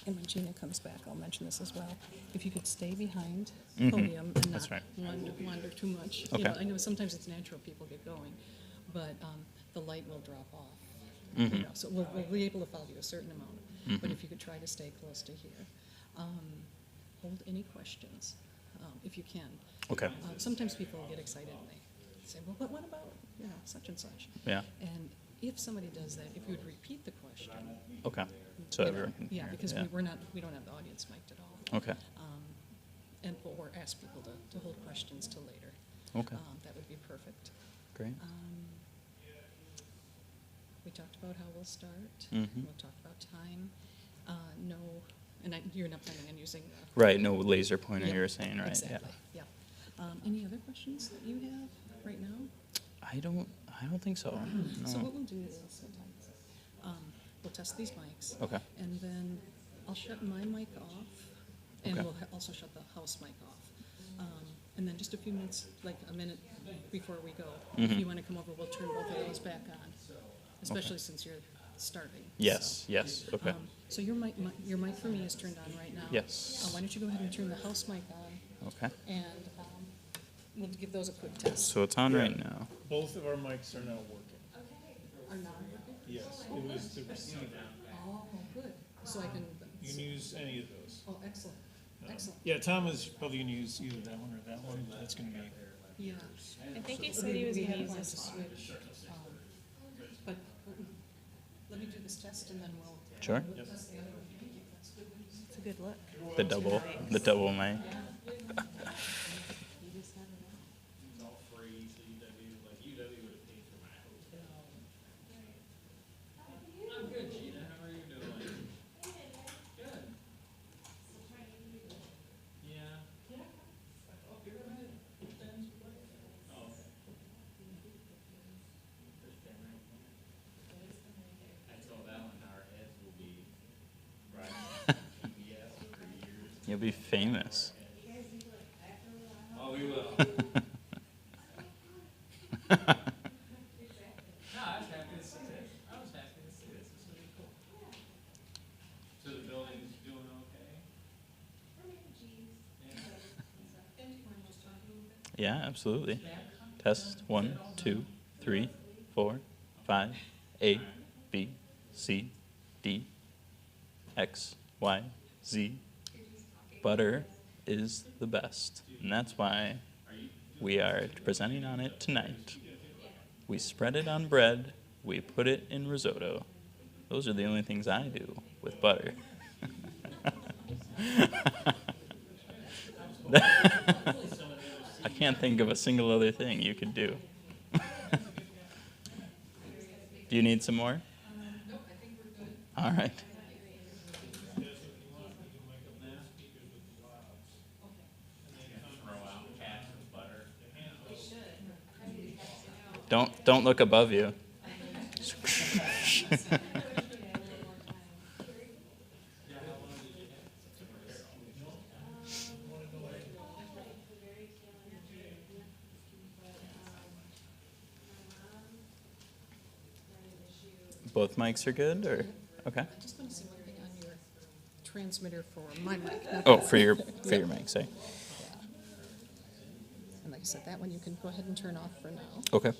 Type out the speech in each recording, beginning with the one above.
and when Gina comes back, I'll mention this as well. If you could stay behind the podium and That's not right. wander too much. Okay. You know, I know sometimes it's natural, people get going, but the light will drop off. You know, so we'll be able to follow you a certain amount, but if you could try to stay close to here. Hold any questions, if you can. Okay. Sometimes people get excited and they say, well, but what about, you know, such and such? Yeah. And if somebody does that, if you would repeat the question. Okay. So you know, everyone can yeah, hear. because we don't have the audience mic'd at all. Okay. Or ask people to hold questions till later. Okay. That would be perfect. Great. We talked about how we'll start. Mhm. We'll talk about time. No, and you're not planning on using the. Right. No laser pointer. Yep, You were saying, right? Exactly. Yeah. Any other questions that you have right now? I don't think so. So No. what we'll do is we'll test these mics. Okay. And then I'll shut my mic off, and Okay. we'll also shut the house mic off. And then just a few minutes, like a minute before we go, if you want to come over, we'll turn both of those back on, especially since you're starting. Yes. So, Yes. Okay. so your mic for me is turned on right now. Yes. Why don't you go ahead and turn the house mic on, Okay. and we'll give those a quick test. So it's on right now. Both of our mics are now working. Are not working? Yes, it was the receiver. Oh, good. So I can. You can use any of those. Oh, excellent. Excellent. Yeah, Tom is probably gonna use either that one or that one, but that's gonna be, Yeah. I think he said he was gonna use to this one. switch. But let me do this test and then we'll. Sure. We'll test the other one. That's good. It's a good look. The double mic. You just have it on. It's all free, so UW, like UW would have paid for my hotel. I'm good, Gina. How are you doing? Good. Yeah. Oh, you're right. Oh, okay. There's camera. I told Alan our heads will be right on PBS for years. You'll be famous. Oh, we will. No, I was happy to see this. I was happy to see this. This will be cool. So the building's doing okay? Yeah, absolutely. Test 1, 2, 3, 4, 5, A, B, C, D, X, Y, Z. Butter is the best, and that's why we are presenting on it tonight. We spread it on bread, we put it in risotto. Those are the only things I do with butter. I can't think of a single other thing you could do. Do you need some more? Nope, I think we're good. All right. Throw out cats with butter. Don't look above you. Both mics are good, or okay? I just want to see one thing on your transmitter for my mic. not Oh, that. for your mic, say. And like I said, that one you can go ahead and turn off for now. Okay.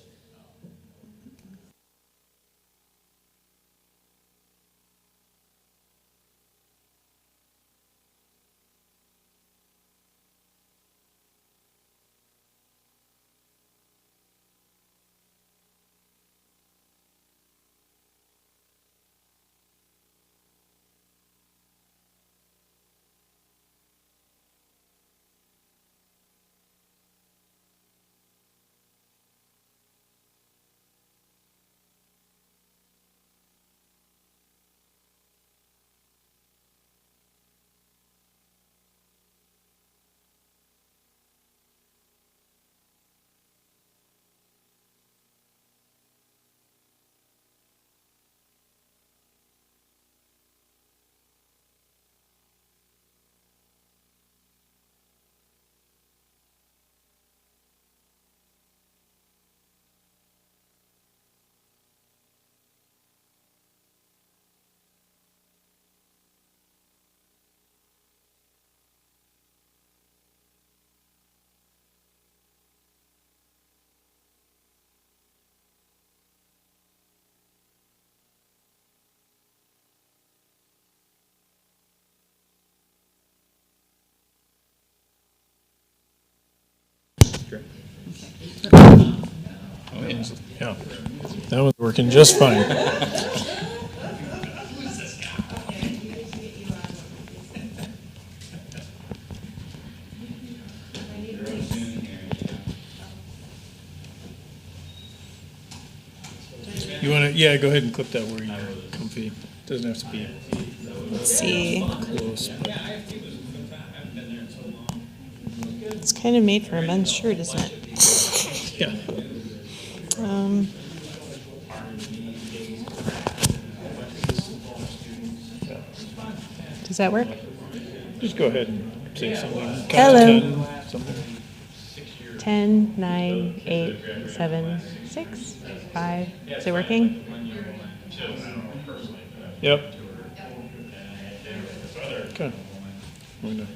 strip. Okay. Oh, yes. Yeah, that was working just fine. You wanna, yeah, go ahead and clip that where you're comfy. Doesn't have to be Let's see. close, but It's kind of made for a men's shirt, isn't it? yeah. Does that work? Just go ahead and say something. Count to Hello. 10, something. 10, 9, 8, 7, 6, 5. Is it working? Yep. Okay. We're gonna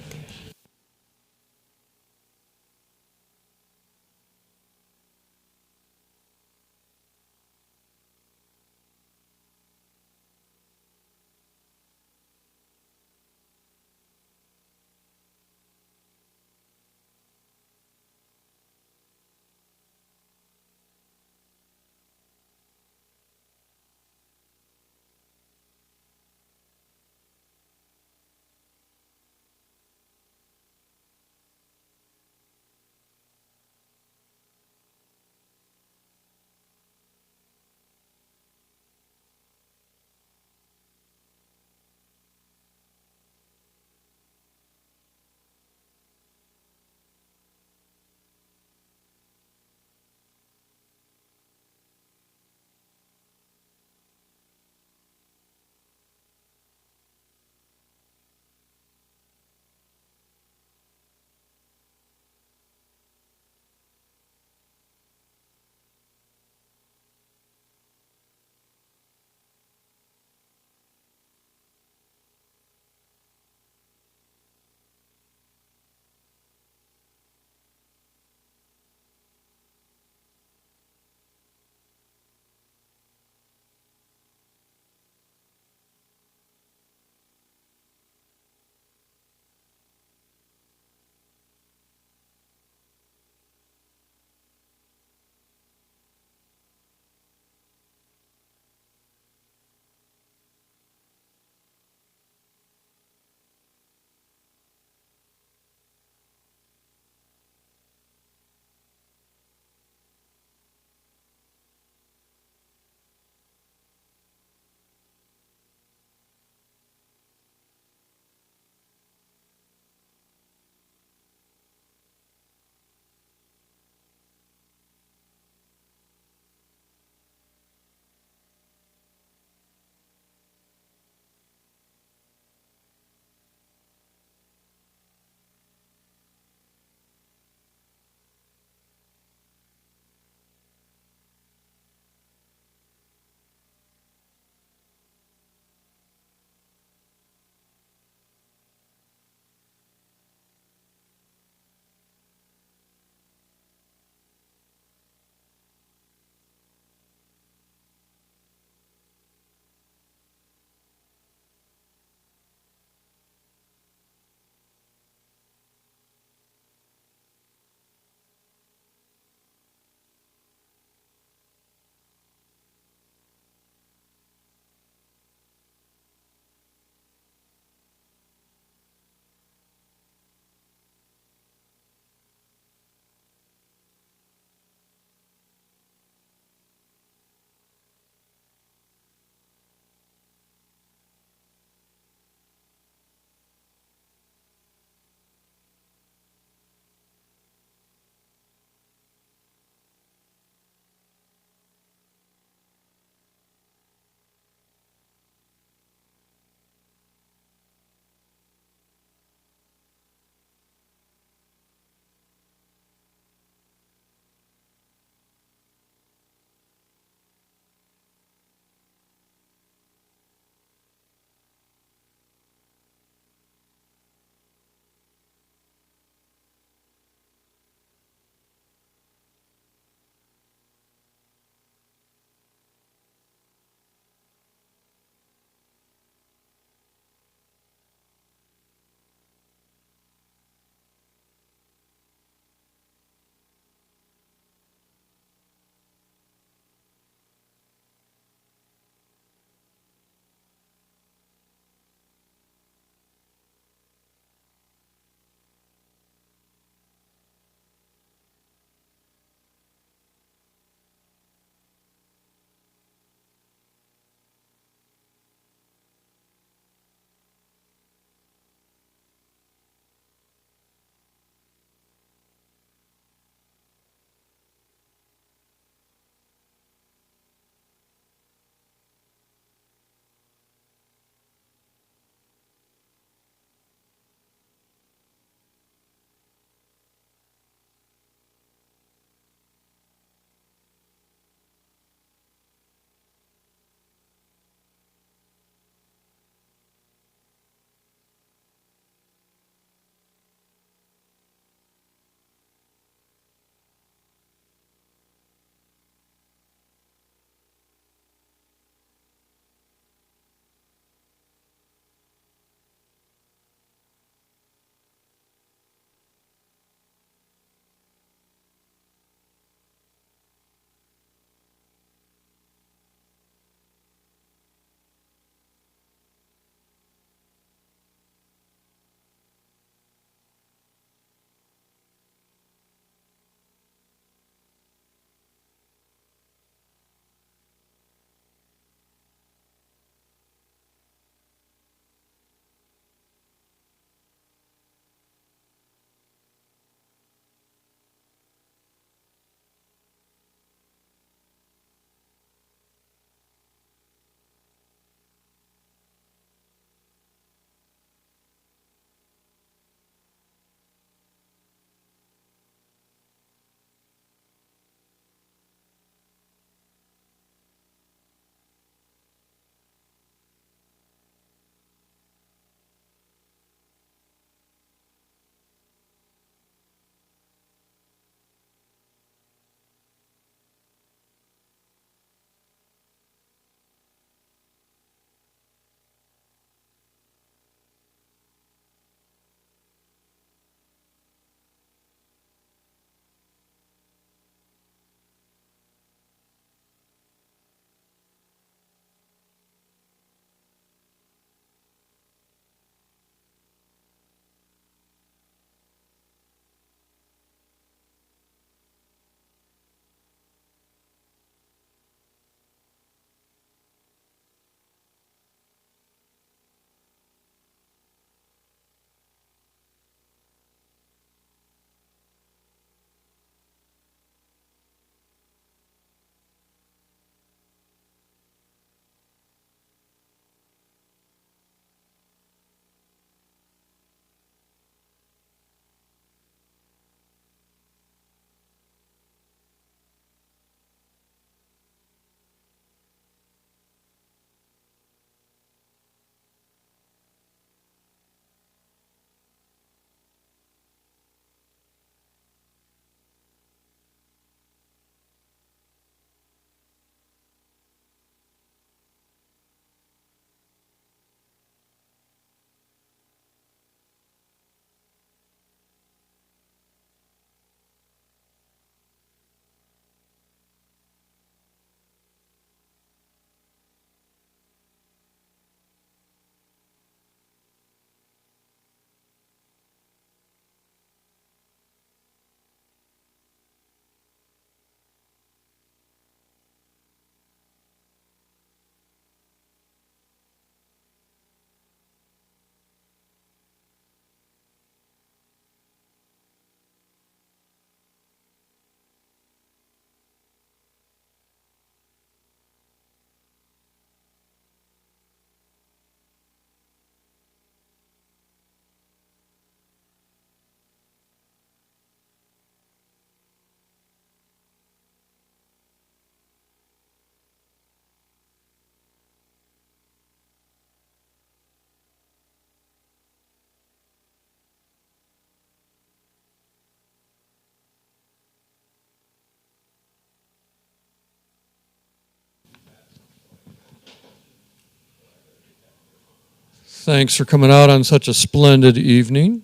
Thanks for coming out on such a splendid evening.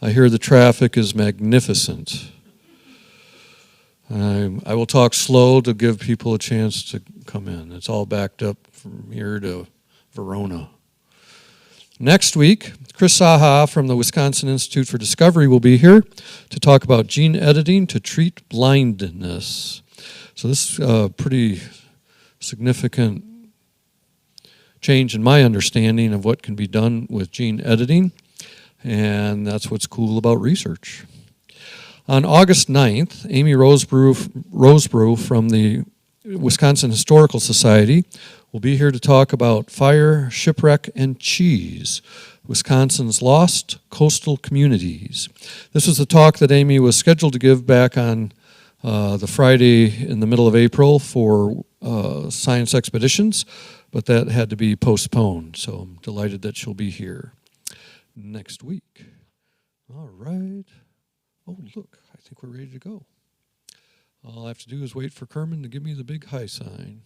I hear the traffic is magnificent. I will talk slow to give people a chance to come in. It's all backed up from here to Verona. Next week, Chris Saha from the Wisconsin Institute for Discovery will be here to talk about gene editing to treat blindness. So this is a pretty significant change in my understanding of what can be done with gene editing, and that's what's cool about research. On August 9th, Amy Rosebrew from the Wisconsin Historical Society will be here to talk about fire, shipwreck, and cheese, Wisconsin's lost coastal communities. This was the talk that Amy was scheduled to give back on the Friday in the middle of April for science expeditions, but that had to be postponed, so I'm delighted that she'll be here next week. All right. Oh, look, I think we're ready to go. All I have to do is wait for Kerman to give me the big hi sign.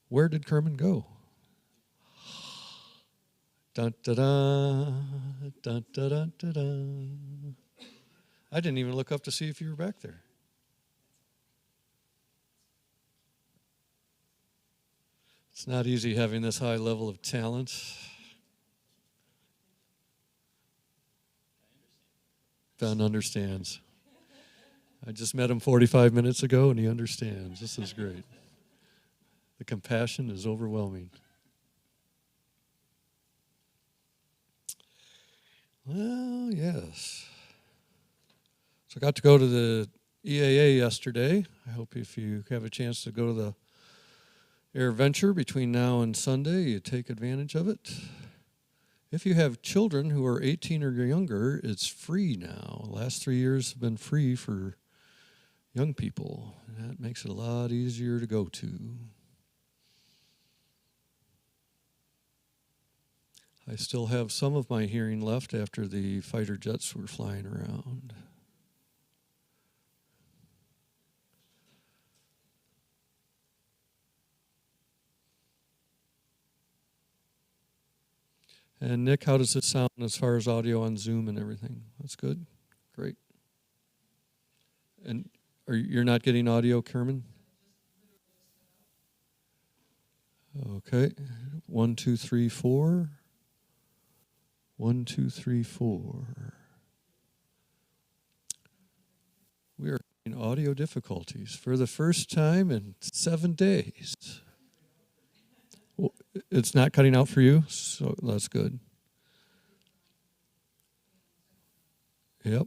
Where did Kerman go? Dun, da, da, dun, da, da, da, da. I didn't even look up to see if you were back there. It's not easy having this high level of talent. Ben understands. I just met him 45 minutes ago, and he understands. This is great. The compassion is overwhelming. Well, yes. So I got to go to the EAA yesterday. I hope if you have a chance to go to the Air Venture between now and Sunday, you take advantage of it. If you have children who are 18 or younger, it's free now. The last 3 years have been free for young people. That makes it a lot easier to go to. I still have some of my hearing left after the fighter jets were flying around. And Nick, how does it sound as far as audio on Zoom and everything? That's good? Great. And you're not getting audio, Kerman? Okay. 1, 2, 3, 4. 1, 2, 3, 4. We are having audio difficulties for the first time in 7 days. Well, it's not cutting out for you, so that's good. Yep.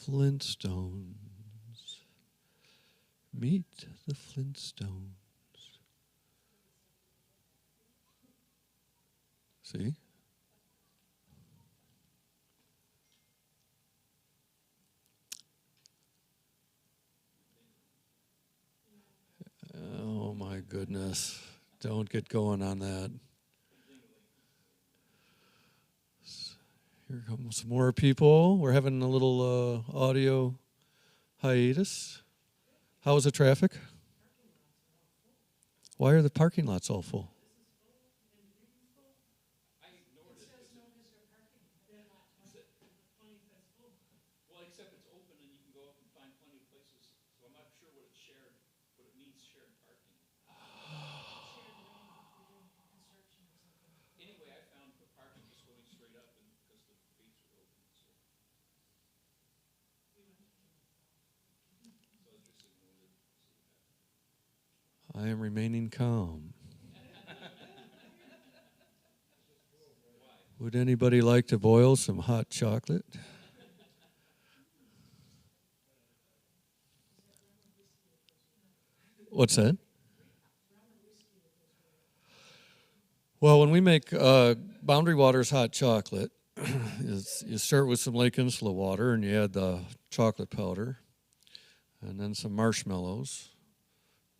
Flintstones. Meet the Flintstones. See? Oh my goodness. Don't get going on that. Here come some more people. We're having a little audio hiatus. How is the traffic? Why are the parking lots all full? Well, except it's open and you can go up and find plenty of places. So I'm not sure what it's shared, what it means shared parking. Anyway, I found the parking just going straight up and because the gates were open. So I was just sitting over there. I am remaining calm. Would anybody like to boil some hot chocolate? What's that? Well, when we make Boundary Waters hot chocolate, you start with some Lake Insula water and you add the chocolate powder and then some marshmallows,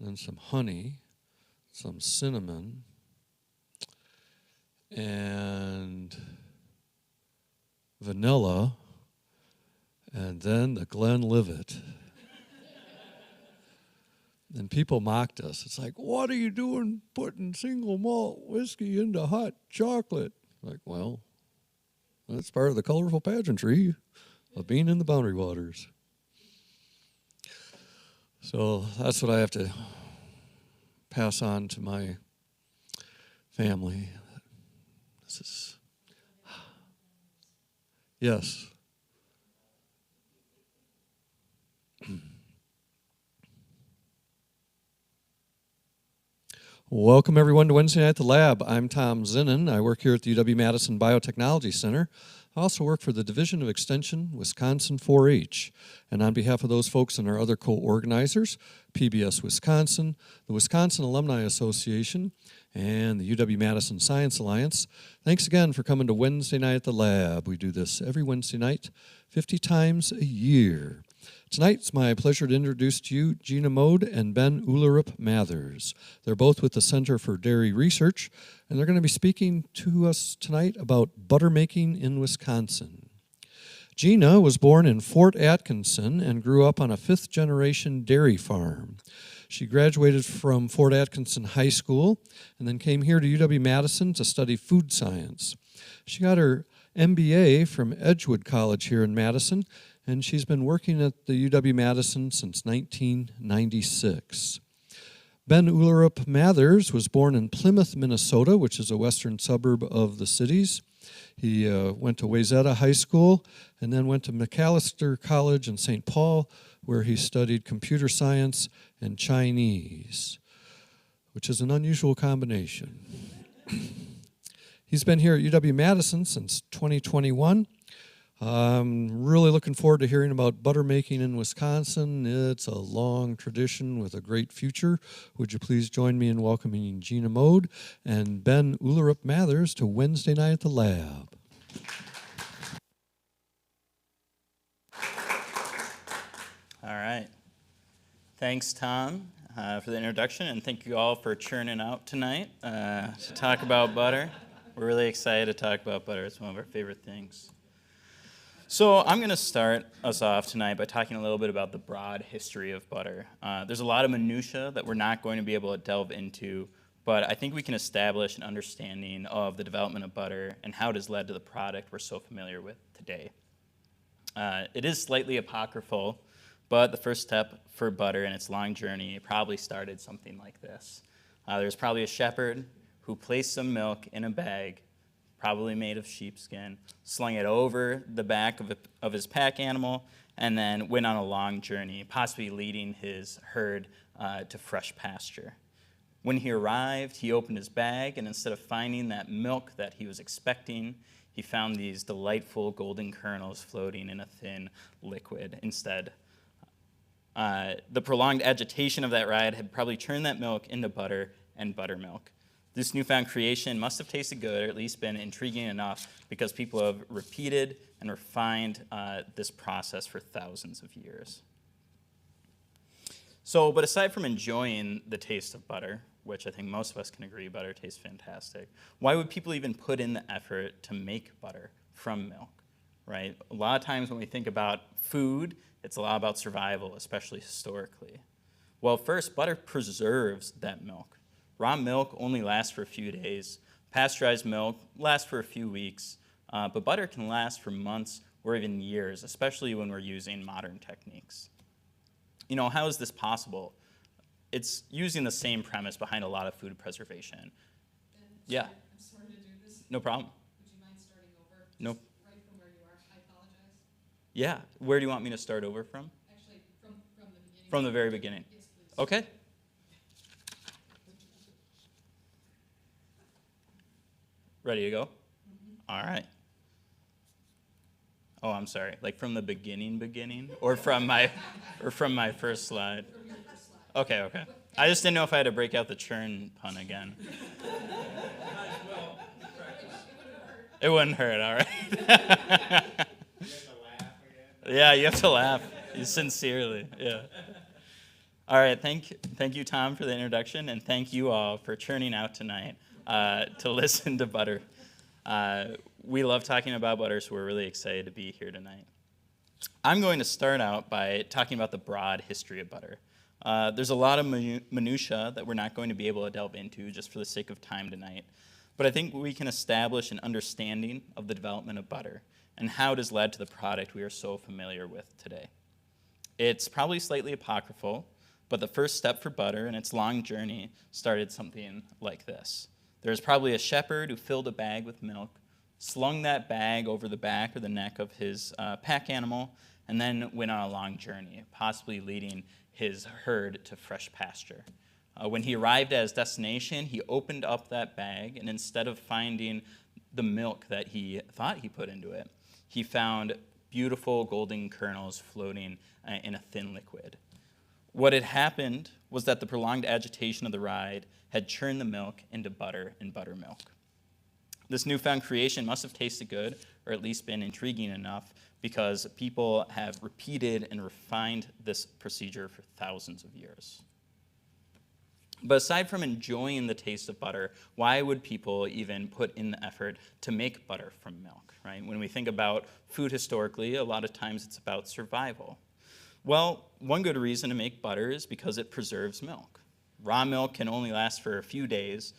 then some honey, some cinnamon, and vanilla, and then the Glenlivet. And people mocked us. It's like, what are you doing putting single malt whiskey into hot chocolate? Like, well, that's part of the colorful pageantry of being in the Boundary Waters. So that's what I have to pass on to my family. This is, yes. Welcome, everyone, to Wednesday Night at the Lab. I'm Tom Zinnan. I work here at the UW-Madison Biotechnology Center. I also work for the Division of Extension, Wisconsin 4-H. And on behalf of those folks and our other co-organizers, PBS Wisconsin, the Wisconsin Alumni Association, and the UW-Madison Science Alliance, thanks again for coming to Wednesday Night at the Lab. We do this every Wednesday night, 50 times a year. Tonight, it's my pleasure to introduce to you Gina Mode and Ben Ullerup Mathers. They're both with the Center for Dairy Research, and they're going to be speaking to us tonight about buttermaking in Wisconsin. Gina was born in Fort Atkinson and grew up on a fifth-generation dairy farm. She graduated from Fort Atkinson High School and then came here to UW-Madison to study food science. She got her MBA from Edgewood College here in Madison, and she's been working at the UW-Madison since 1996. Ben Ullerup Mathers was born in Plymouth, Minnesota, which is a western suburb of the cities. He went to Wayzata High School and then went to McAllister College in St. Paul, where he studied computer science and Chinese, which is an unusual combination. He's been here at UW-Madison since 2021. I'm really looking forward to hearing about buttermaking in Wisconsin. It's a long tradition with a great future. Would you please join me in welcoming Gina Mode and Ben Ullerup Mathers to Wednesday Night at the Lab. All right. Thanks, Tom, for the introduction, and thank you all for churning out tonight to talk about butter. We're really excited to talk about butter. It's one of our favorite things. So I'm going to start us off tonight by talking a little bit about the broad history of butter. There's a lot of minutia that we're not going to be able to delve into, but I think we can establish an understanding of the development of butter and how it has led to the product we're so familiar with today. It is slightly apocryphal, but the first step for butter in its long journey probably started something like this. There's probably a shepherd who placed some milk in a bag, probably made of sheepskin, slung it over the back of his pack animal, and then went on a long journey, possibly leading his herd to fresh pasture. When he arrived, he opened his bag, and instead of finding that milk that he was expecting, he found these delightful golden kernels floating in a thin liquid instead. The prolonged agitation of that ride had probably turned that milk into butter and buttermilk. This newfound creation must have tasted good, or at least been intriguing enough, because people have repeated and refined this process for thousands of years. So, but aside from enjoying the taste of butter, which I think most of us can agree butter tastes fantastic, why would people even put in the effort to make butter from milk, right? A lot of times when we think about food, it's a lot about survival, especially historically. Well, first, butter preserves that milk. Raw milk only lasts for a few days. Pasteurized milk lasts for a few weeks. But butter can last for months or even years, especially when we're using modern techniques. You know, how is this possible? It's using the same premise behind a lot of food preservation. Yeah. I'm sorry to do this. No problem. Would you mind starting over? Nope. Right from where you are. I apologize. Yeah. Where do you want me to start over from? Actually, from the beginning. From the very beginning. Yes, please. Okay. Ready to go? Mm-hmm. All right. Oh, I'm sorry. Like from the beginning, or from my first slide. From your first slide. Okay. I just didn't know if I had to break out the churn pun again. It wouldn't hurt. All right. You have to laugh again. Yeah, you have to laugh sincerely. Yeah. All right. Thank you, Tom, for the introduction, and thank you all for churning out tonight to listen to butter. We love talking about butter, so we're really excited to be here tonight. I'm going to start out by talking about the broad history of butter. There's a lot of minutia that we're not going to be able to delve into just for the sake of time tonight. But I think we can establish an understanding of the development of butter and how it has led to the product we are so familiar with today. It's probably slightly apocryphal, but the first step for butter in its long journey started something like this. There was probably a shepherd who filled a bag with milk, slung that bag over the back or the neck of his pack animal, and then went on a long journey, possibly leading his herd to fresh pasture. When he arrived at his destination, he opened up that bag, and instead of finding the milk that he thought he put into it, he found beautiful golden kernels floating in a thin liquid. What had happened was that the prolonged agitation of the ride had churned the milk into butter and buttermilk. This newfound creation must have tasted good, or at least been intriguing enough, because people have repeated and refined this procedure for thousands of years. But aside from enjoying the taste of butter, why would people even put in the effort to make butter from milk, right? When we think about food historically, a lot of times it's about survival. Well, one good reason to make butter is because it preserves milk. Raw milk can only last for a few days.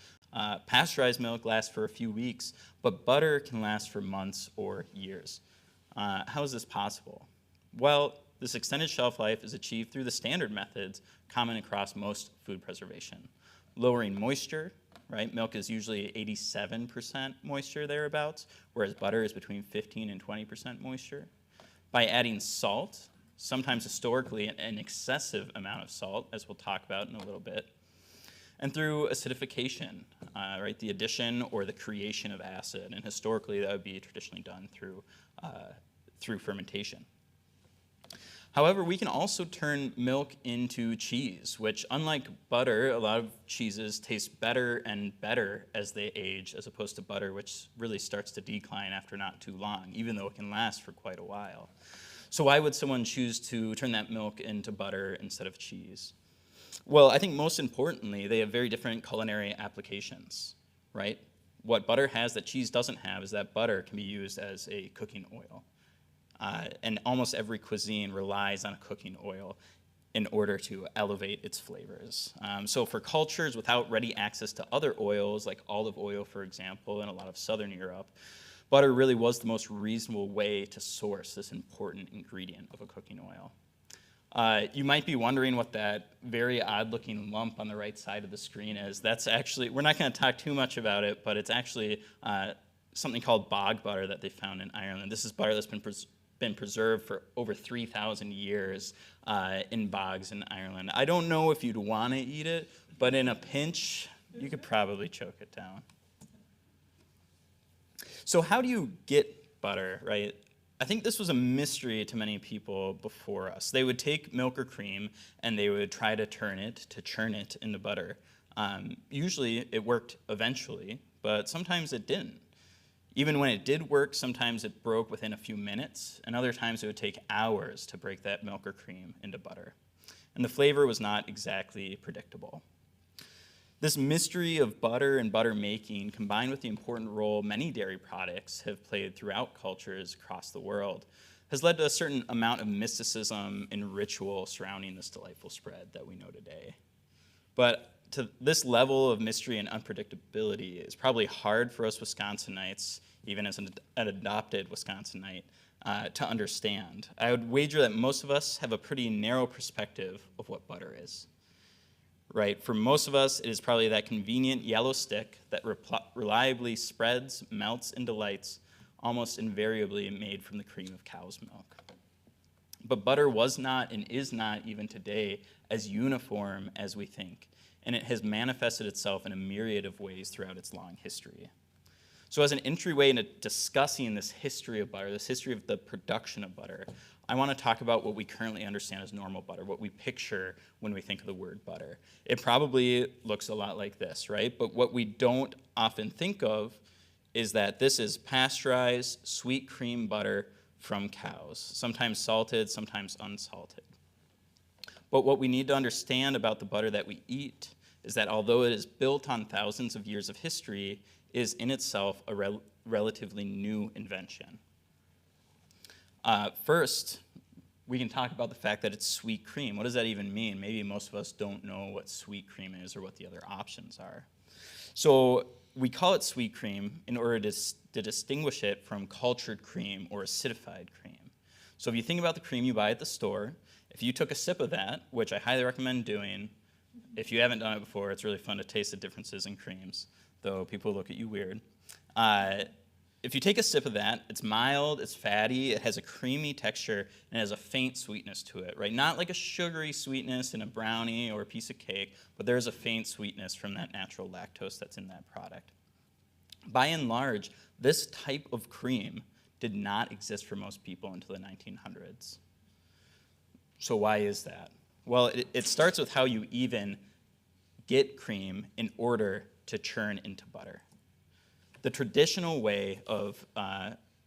Pasteurized milk lasts for a few weeks, but butter can last for months or years. How is this possible? Well, this extended shelf life is achieved through the standard methods common across most food preservation. Lowering moisture, right? Milk is usually 87% moisture thereabouts, whereas butter is between 15 and 20% moisture. By adding salt, sometimes historically an excessive amount of salt, as we'll talk about in a little bit. And through acidification, right? The addition or the creation of acid. And historically, that would be traditionally done through fermentation. However, we can also turn milk into cheese, which, unlike butter, a lot of cheeses taste better and better as they age, as opposed to butter, which really starts to decline after not too long, even though it can last for quite a while. So why would someone choose to turn that milk into butter instead of cheese? Well, I think most importantly, they have very different culinary applications, right? What butter has that cheese doesn't have is that butter can be used as a cooking oil. And almost every cuisine relies on a cooking oil in order to elevate its flavors. So for cultures without ready access to other oils, like olive oil, for example, in a lot of Southern Europe, butter really was the most reasonable way to source this important ingredient of a cooking oil. You might be wondering what that very odd-looking lump on the right side of the screen is. That's actually, we're not going to talk too much about it, but it's actually something called bog butter that they found in Ireland. This is butter that's been preserved for over 3,000 years in bogs in Ireland. I don't know if you'd want to eat it, but in a pinch, you could probably choke it down. So how do you get butter, right? I think this was a mystery to many people before us. They would take milk or cream and they would try to churn it into butter. Usually it worked eventually, but sometimes it didn't. Even when it did work, sometimes it broke within a few minutes, and other times it would take hours to break that milk or cream into butter. And the flavor was not exactly predictable. This mystery of butter and butter making, combined with the important role many dairy products have played throughout cultures across the world, has led to a certain amount of mysticism and ritual surrounding this delightful spread that we know today. But to this level of mystery and unpredictability is probably hard for us Wisconsinites, even as an adopted Wisconsinite, to understand. I would wager that most of us have a pretty narrow perspective of what butter is. Right? For most of us, it is probably that convenient yellow stick that reliably spreads, melts, and delights, almost invariably made from the cream of cow's milk. But butter was not and is not even today as uniform as we think, and it has manifested itself in a myriad of ways throughout its long history. So as an entryway into discussing this history of butter, this history of the production of butter, I want to talk about what we currently understand as normal butter, what we picture when we think of the word butter. It probably looks a lot like this, right? But what we don't often think of is that this is pasteurized sweet cream butter from cows, sometimes salted, sometimes unsalted. But what we need to understand about the butter that we eat is that although it is built on thousands of years of history, it is in itself a relatively new invention. First, we can talk about the fact that it's sweet cream. What does that even mean? Maybe most of us don't know what sweet cream is or what the other options are. So we call it sweet cream in order to distinguish it from cultured cream or acidified cream. So if you think about the cream you buy at the store, if you took a sip of that, which I highly recommend doing, if you haven't done it before, it's really fun to taste the differences in creams, though people look at you weird. If you take a sip of that, it's mild, it's fatty, it has a creamy texture, and it has a faint sweetness to it, right? Not like a sugary sweetness in a brownie or a piece of cake, but there's a faint sweetness from that natural lactose that's in that product. By and large, this type of cream did not exist for most people until the 1900s. So why is that? Well, it starts with how you even get cream in order to churn into butter. The traditional way of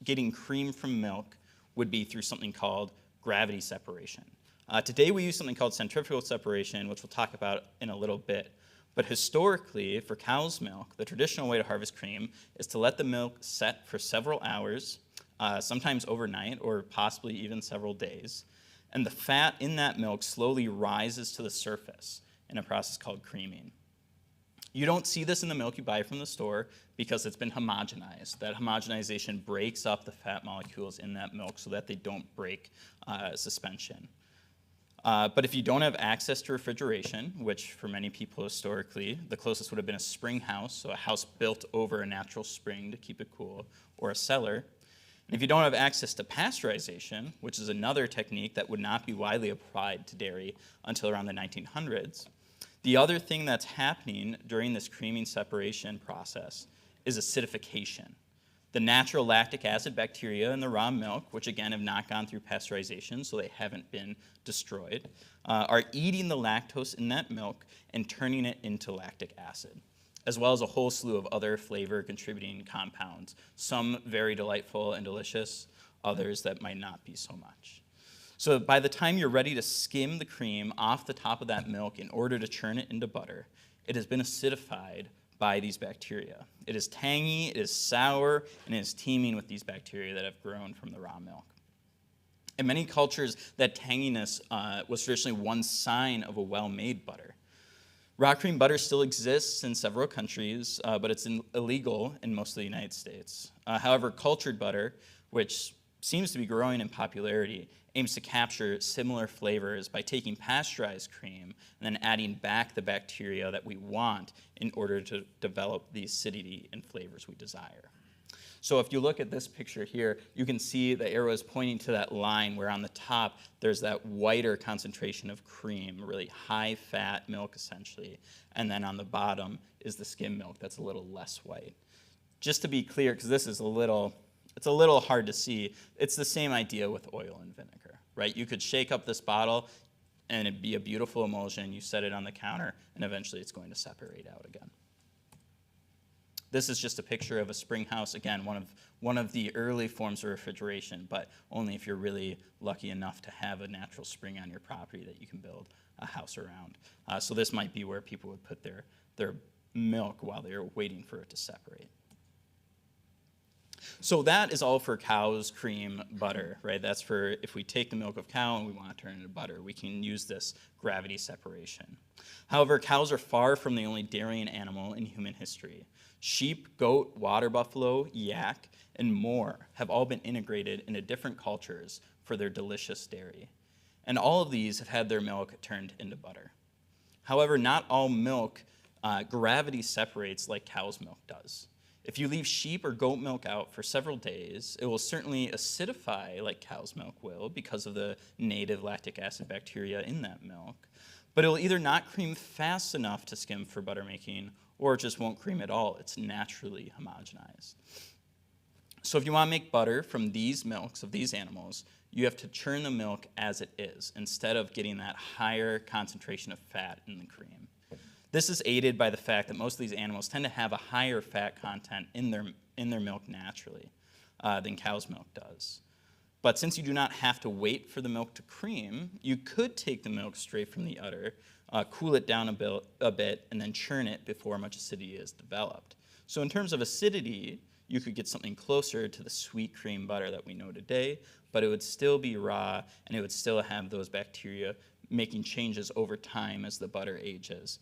getting cream from milk would be through something called gravity separation. Today we use something called centrifugal separation, which we'll talk about in a little bit. But historically, for cow's milk, the traditional way to harvest cream is to let the milk set for several hours, sometimes overnight or possibly even several days. And the fat in that milk slowly rises to the surface in a process called creaming. You don't see this in the milk you buy from the store because it's been homogenized. That homogenization breaks up the fat molecules in that milk so that they don't break suspension. But if you don't have access to refrigeration, which for many people historically, the closest would have been a spring house, so a house built over a natural spring to keep it cool, or a cellar. And if you don't have access to pasteurization, which is another technique that would not be widely applied to dairy until around the 1900s, the other thing that's happening during this creaming separation process is acidification. The natural lactic acid bacteria in the raw milk, which again have not gone through pasteurization, so they haven't been destroyed, are eating the lactose in that milk and turning it into lactic acid, as well as a whole slew of other flavor contributing compounds, some very delightful and delicious, others that might not be so much. So by the time you're ready to skim the cream off the top of that milk in order to churn it into butter, it has been acidified by these bacteria. It is tangy, it is sour, and it is teeming with these bacteria that have grown from the raw milk. In many cultures, that tanginess was traditionally one sign of a well-made butter. Raw cream butter still exists in several countries, but it's illegal in most of the United States. However, cultured butter, which seems to be growing in popularity, aims to capture similar flavors by taking pasteurized cream and then adding back the bacteria that we want in order to develop the acidity and flavors we desire. So if you look at this picture here, you can see the arrow is pointing to that line where on the top there's that whiter concentration of cream, really high fat milk essentially, and then on the bottom is the skim milk that's a little less white. Just to be clear, because this is it's a little hard to see, it's the same idea with oil and vinegar, right? You could shake up this bottle and it'd be a beautiful emulsion. You set it on the counter and eventually it's going to separate out again. This is just a picture of a spring house, again, one of the early forms of refrigeration, but only if you're really lucky enough to have a natural spring on your property that you can build a house around. So this might be where people would put their milk while they're waiting for it to separate. So that is all for cow's cream butter, right? That's for if we take the milk of cow and we want to turn it into butter, we can use this gravity separation. However, cows are far from the only dairying animal in human history. Sheep, goat, water buffalo, yak, and more have all been integrated into different cultures for their delicious dairy. And all of these have had their milk turned into butter. However, not all milk gravity separates like cow's milk does. If you leave sheep or goat milk out for several days, it will certainly acidify like cow's milk will because of the native lactic acid bacteria in that milk. But it will either not cream fast enough to skim for butter making, or it just won't cream at all. It's naturally homogenized. So if you want to make butter from these milks of these animals, you have to churn the milk as it is, instead of getting that higher concentration of fat in the cream. This is aided by the fact that most of these animals tend to have a higher fat content in their milk naturally than cow's milk does. But since you do not have to wait for the milk to cream, you could take the milk straight from the udder, cool it down a bit, and then churn it before much acidity is developed. So in terms of acidity, you could get something closer to the sweet cream butter that we know today, but it would still be raw, and it would still have those bacteria making changes over time as the butter ages.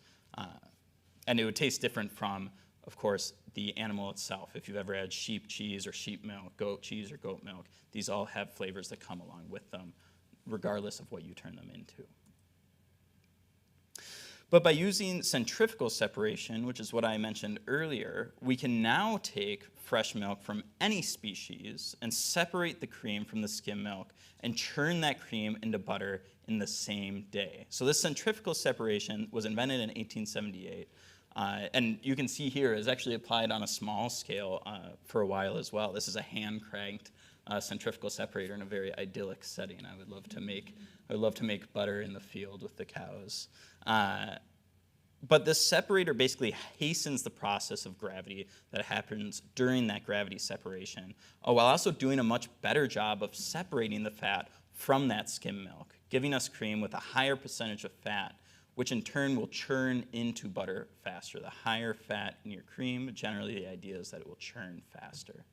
And it would taste different from, of course, the animal itself. If you've ever had sheep cheese or sheep milk, goat cheese or goat milk, these all have flavors that come along with them, regardless of what you turn them into. But by using centrifugal separation, which is what I mentioned earlier, we can now take fresh milk from any species and separate the cream from the skim milk and churn that cream into butter in the same day. So this centrifugal separation was invented in 1878. And you can see here is actually applied on a small scale for a while as well. This is a hand-cranked centrifugal separator in a very idyllic setting. I would love to make butter in the field with the cows. But this separator basically hastens the process of gravity that happens during that gravity separation, while also doing a much better job of separating the fat from that skim milk, giving us cream with a higher percentage of fat, which in turn will churn into butter faster. The higher fat in your cream, generally the idea is that it will churn faster.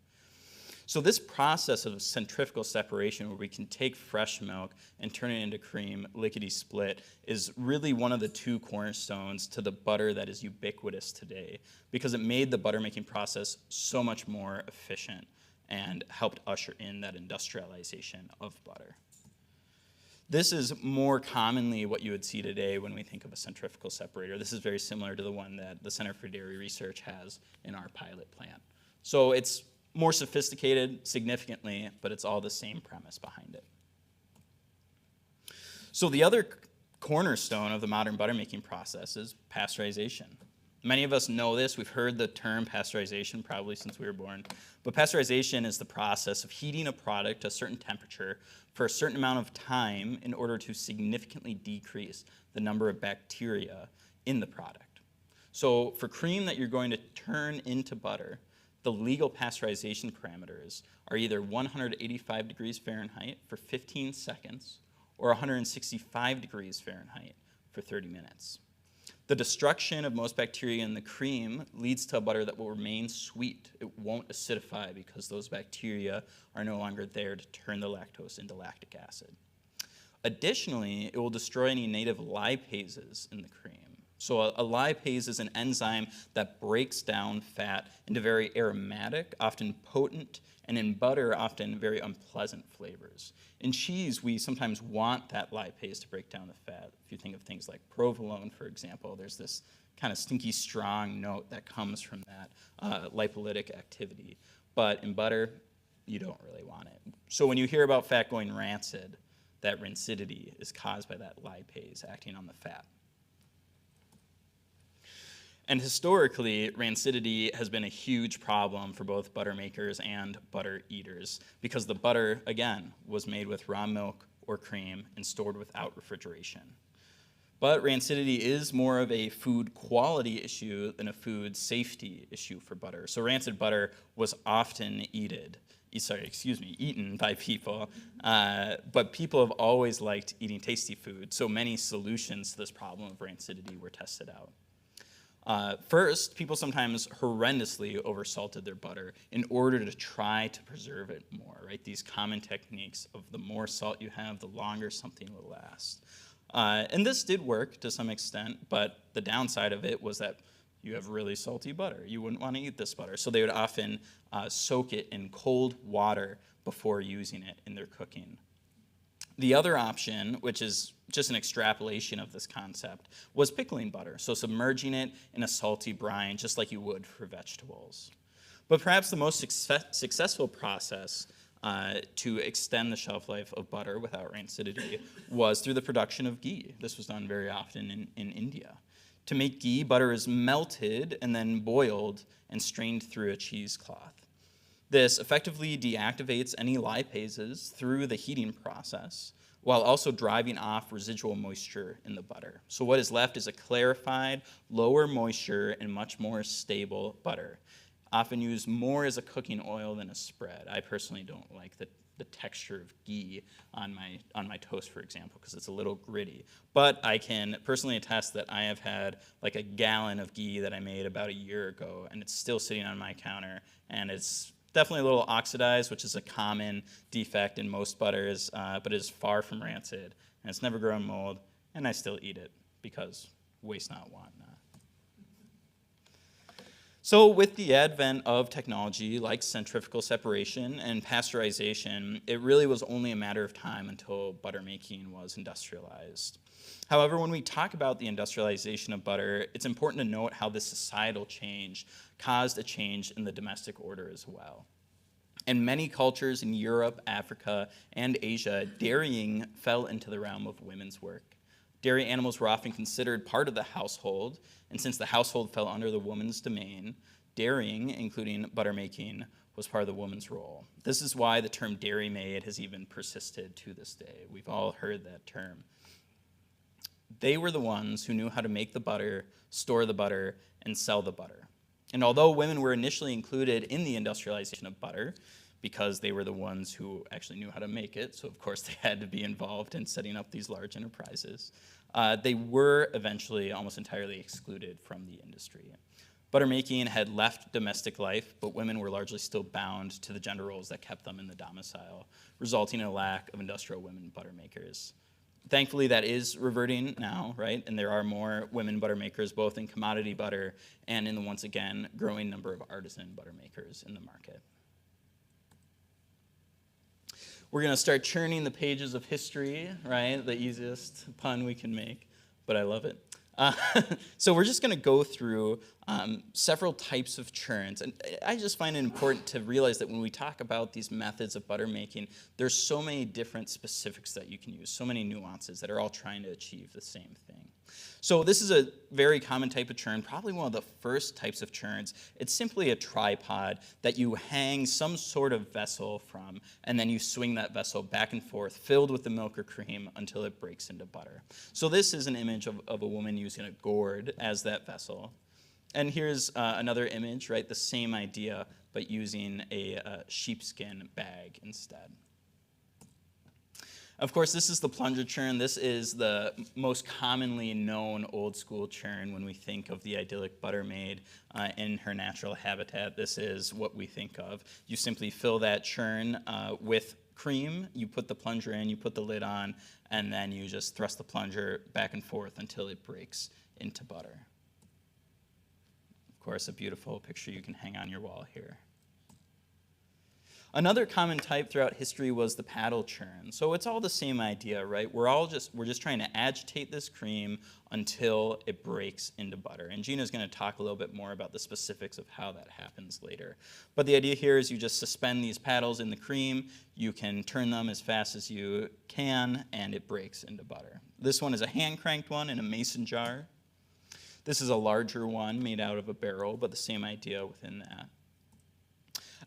So this process of centrifugal separation, where we can take fresh milk and turn it into cream, lickety-split, is really one of the two cornerstones to the butter that is ubiquitous today, because it made the butter-making process so much more efficient and helped usher in that industrialization of butter. This is more commonly what you would see today when we think of a centrifugal separator. This is very similar to the one that the Center for Dairy Research has in our pilot plant. So it's more sophisticated significantly, but it's all the same premise behind it. So the other cornerstone of the modern butter-making process is pasteurization. Many of us know this. We've heard the term pasteurization probably since we were born. But pasteurization is the process of heating a product to a certain temperature for a certain amount of time in order to significantly decrease the number of bacteria in the product. So for cream that you're going to turn into butter, the legal pasteurization parameters are either 185 degrees Fahrenheit for 15 seconds or 165 degrees Fahrenheit for 30 minutes. The destruction of most bacteria in the cream leads to a butter that will remain sweet. It won't acidify because those bacteria are no longer there to turn the lactose into lactic acid. Additionally, it will destroy any native lipases in the cream. So a lipase is an enzyme that breaks down fat into very aromatic, often potent, and in butter, often very unpleasant flavors. In cheese, we sometimes want that lipase to break down the fat. If you think of things like provolone, for example, there's this kind of stinky, strong note that comes from that lipolytic activity. But in butter, you don't really want it. So when you hear about fat going rancid, that rancidity is caused by that lipase acting on the fat. And historically, rancidity has been a huge problem for both butter makers and butter eaters because the butter, again, was made with raw milk or cream and stored without refrigeration. But rancidity is more of a food quality issue than a food safety issue for butter. So rancid butter was often eaten by people, but people have always liked eating tasty food, so many solutions to this problem of rancidity were tested out. First, people sometimes horrendously oversalted their butter in order to try to preserve it more, right? These common techniques of the more salt you have, the longer something will last. And this did work to some extent, but the downside of it was that you have really salty butter. You wouldn't want to eat this butter. So they would often soak it in cold water before using it in their cooking. The other option, which is just an extrapolation of this concept, was pickling butter, so submerging it in a salty brine just like you would for vegetables. But perhaps the most successful process to extend the shelf life of butter without rancidity was through the production of ghee. This was done very often in India. To make ghee, butter is melted and then boiled and strained through a cheesecloth. This effectively deactivates any lipases through the heating process while also driving off residual moisture in the butter. So what is left is a clarified, lower moisture, and much more stable butter, often used more as a cooking oil than a spread. I personally don't like the texture of ghee on my toast, for example, because it's a little gritty. But I can personally attest that I have had like a gallon of ghee that I made about a year ago, and it's still sitting on my counter, and it's Definitely a little oxidized, which is a common defect in most butters, but it is far from rancid, and it's never grown mold, and I still eat it because waste not, want not. So with the advent of technology like centrifugal separation and pasteurization, it really was only a matter of time until butter making was industrialized. However, when we talk about the industrialization of butter, it's important to note how this societal change caused a change in the domestic order as well. In many cultures in Europe, Africa, and Asia, dairying fell into the realm of women's work. Dairy animals were often considered part of the household, and since the household fell under the woman's domain, dairying, including butter making, was part of the woman's role. This is why the term dairy maid has even persisted to this day. We've all heard that term. They were the ones who knew how to make the butter, store the butter, and sell the butter. And although women were initially included in the industrialization of butter, because they were the ones who actually knew how to make it, so of course they had to be involved in setting up these large enterprises, they were eventually almost entirely excluded from the industry. Butter making had left domestic life, but women were largely still bound to the gender roles that kept them in the domicile, resulting in a lack of industrial women butter makers. Thankfully, that is reverting now, right? And there are more women butter makers, both in commodity butter and in the, once again, growing number of artisan butter makers in the market. We're going to start churning the pages of history, right? The easiest pun we can make, but I love it. So we're just going to go through several types of churns. And I just find it important to realize that when we talk about these methods of butter making, there's so many different specifics that you can use, so many nuances that are all trying to achieve the same thing. So this is a very common type of churn, probably one of the first types of churns. It's simply a tripod that you hang some sort of vessel from, and then you swing that vessel back and forth, filled with the milk or cream until it breaks into butter. So this is an image of a woman using a gourd as that vessel. And here's another image, right? The same idea, but using a sheepskin bag instead. Of course, this is the plunger churn. This is the most commonly known old school churn when we think of the idyllic butter maid in her natural habitat. This is what we think of. You simply fill that churn with cream, you put the plunger in, you put the lid on, and then you just thrust the plunger back and forth until it breaks into butter. Of course, a beautiful picture you can hang on your wall here. Another common type throughout history was the paddle churn. So it's all the same idea, right? We're just trying to agitate this cream until it breaks into butter. And Gina's going to talk a little bit more about the specifics of how that happens later. But the idea here is you just suspend these paddles in the cream. You can turn them as fast as you can, and it breaks into butter. This one is a hand-cranked one in a mason jar. This is a larger one made out of a barrel, but the same idea within that.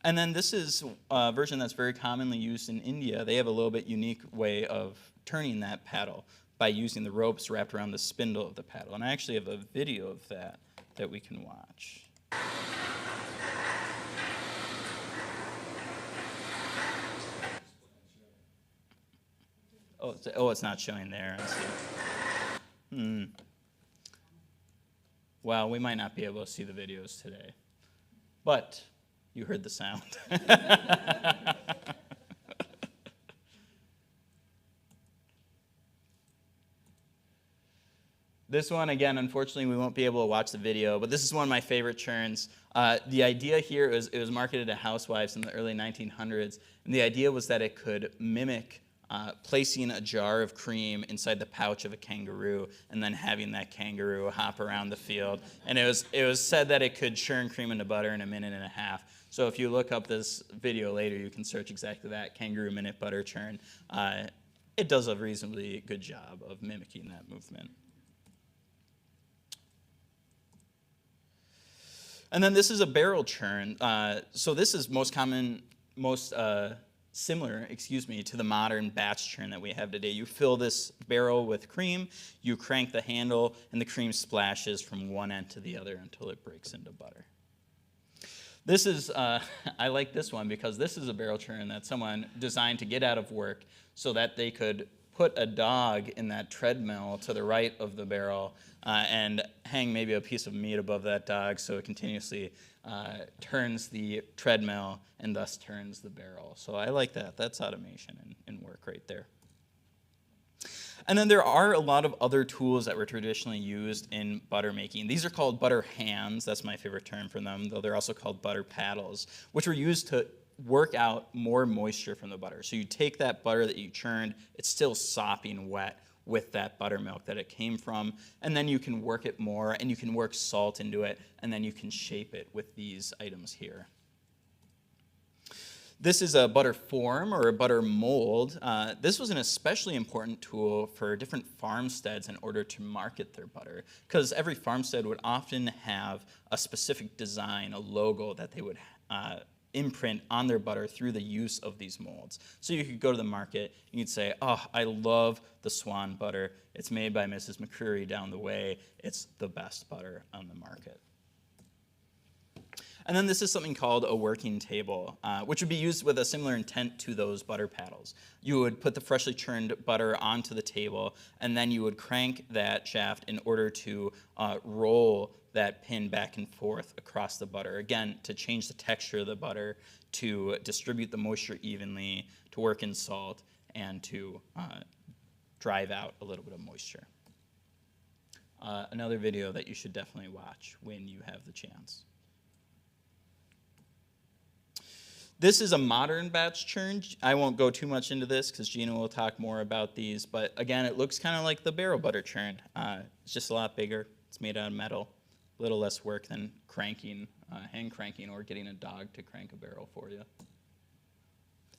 And then this is a version that's very commonly used in India. They have a little bit unique way of turning that paddle by using the ropes wrapped around the spindle of the paddle. And I actually have a video of that we can watch. Oh, it's not showing there. I see. Well, we might not be able to see the videos today. But you heard the sound. This one, again, unfortunately, we won't be able to watch the video, but this is one of my favorite churns. The idea here is it was marketed to housewives in the early 1900s, and the idea was that it could mimic placing a jar of cream inside the pouch of a kangaroo and then having that kangaroo hop around the field. And it was said that it could churn cream into butter in a minute and a half. So if you look up this video later, you can search exactly that, kangaroo minute butter churn. It does a reasonably good job of mimicking that movement. And then this is a barrel churn. So this is similar to the modern batch churn that we have today. You fill this barrel with cream, you crank the handle, and the cream splashes from one end to the other until it breaks into butter. This is, I like this one because this is a barrel churn that someone designed to get out of work so that they could put a dog in that treadmill to the right of the barrel and hang maybe a piece of meat above that dog so it continuously turns the treadmill and thus turns the barrel. So I like that. That's automation and work right there. And then there are a lot of other tools that were traditionally used in butter making. These are called butter hands. That's my favorite term for them, though they're also called butter paddles, which were used to work out more moisture from the butter. So you take that butter that you churned, it's still sopping wet with that buttermilk that it came from, and then you can work it more, and you can work salt into it, and then you can shape it with these items here. This is a butter form or a butter mold. This was an especially important tool for different farmsteads in order to market their butter, because every farmstead would often have a specific design, a logo that they would imprint on their butter through the use of these molds. So you could go to the market and you'd say, oh, I love the Swan butter. It's made by Mrs. McCreary down the way. It's the best butter on the market. And then this is something called a working table, which would be used with a similar intent to those butter paddles. You would put the freshly churned butter onto the table, and then you would crank that shaft in order to roll that pin back and forth across the butter, again, to change the texture of the butter, to distribute the moisture evenly, to work in salt, and to drive out a little bit of moisture. Another video that you should definitely watch when you have the chance. This is a modern batch churn. I won't go too much into this because Gina will talk more about these, but again, it looks kind of like the barrel butter churn. It's just a lot bigger. It's made out of metal. A little less work than cranking, hand cranking, or getting a dog to crank a barrel for you.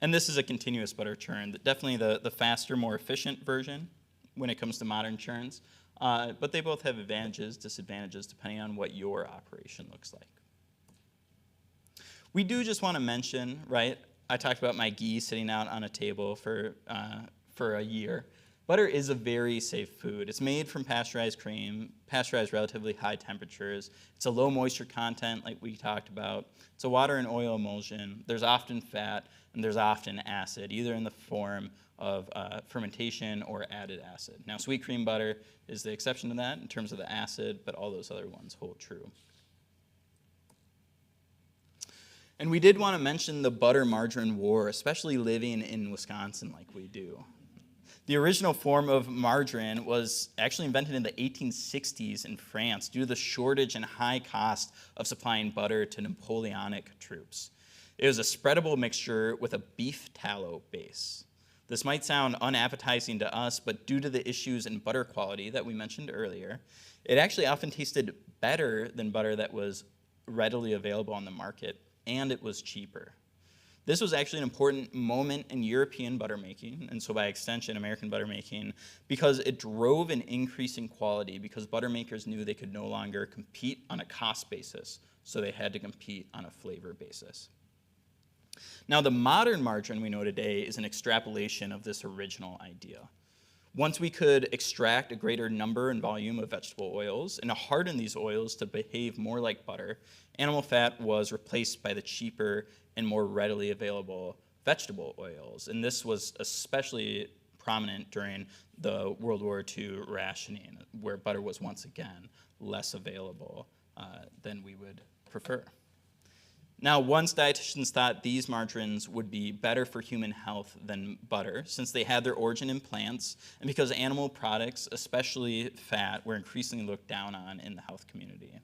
And this is a continuous butter churn, definitely the faster, more efficient version when it comes to modern churns. But they both have advantages, disadvantages, depending on what your operation looks like. We do just want to mention, right, I talked about my ghee sitting out on a table for a year. Butter is a very safe food. It's made from pasteurized cream, pasteurized relatively high temperatures. It's a low moisture content like we talked about. It's a water and oil emulsion. There's often fat and there's often acid, either in the form of fermentation or added acid. Now, sweet cream butter is the exception to that in terms of the acid, but all those other ones hold true. And we did want to mention the butter-margarine war, especially living in Wisconsin like we do. The original form of margarine was actually invented in the 1860s in France due to the shortage and high cost of supplying butter to Napoleonic troops. It was a spreadable mixture with a beef tallow base. This might sound unappetizing to us, but due to the issues in butter quality that we mentioned earlier, it actually often tasted better than butter that was readily available on the market, and it was cheaper. This was actually an important moment in European butter making, and so by extension, American butter making, because it drove an increase in quality because butter makers knew they could no longer compete on a cost basis, so they had to compete on a flavor basis. Now, the modern margarine we know today is an extrapolation of this original idea. Once we could extract a greater number and volume of vegetable oils and harden these oils to behave more like butter, animal fat was replaced by the cheaper and more readily available vegetable oils. And this was especially prominent during the World War II rationing, where butter was once again less available than we would prefer. Now, once dietitians thought these margarines would be better for human health than butter, since they had their origin in plants, and because animal products, especially fat, were increasingly looked down on in the health community.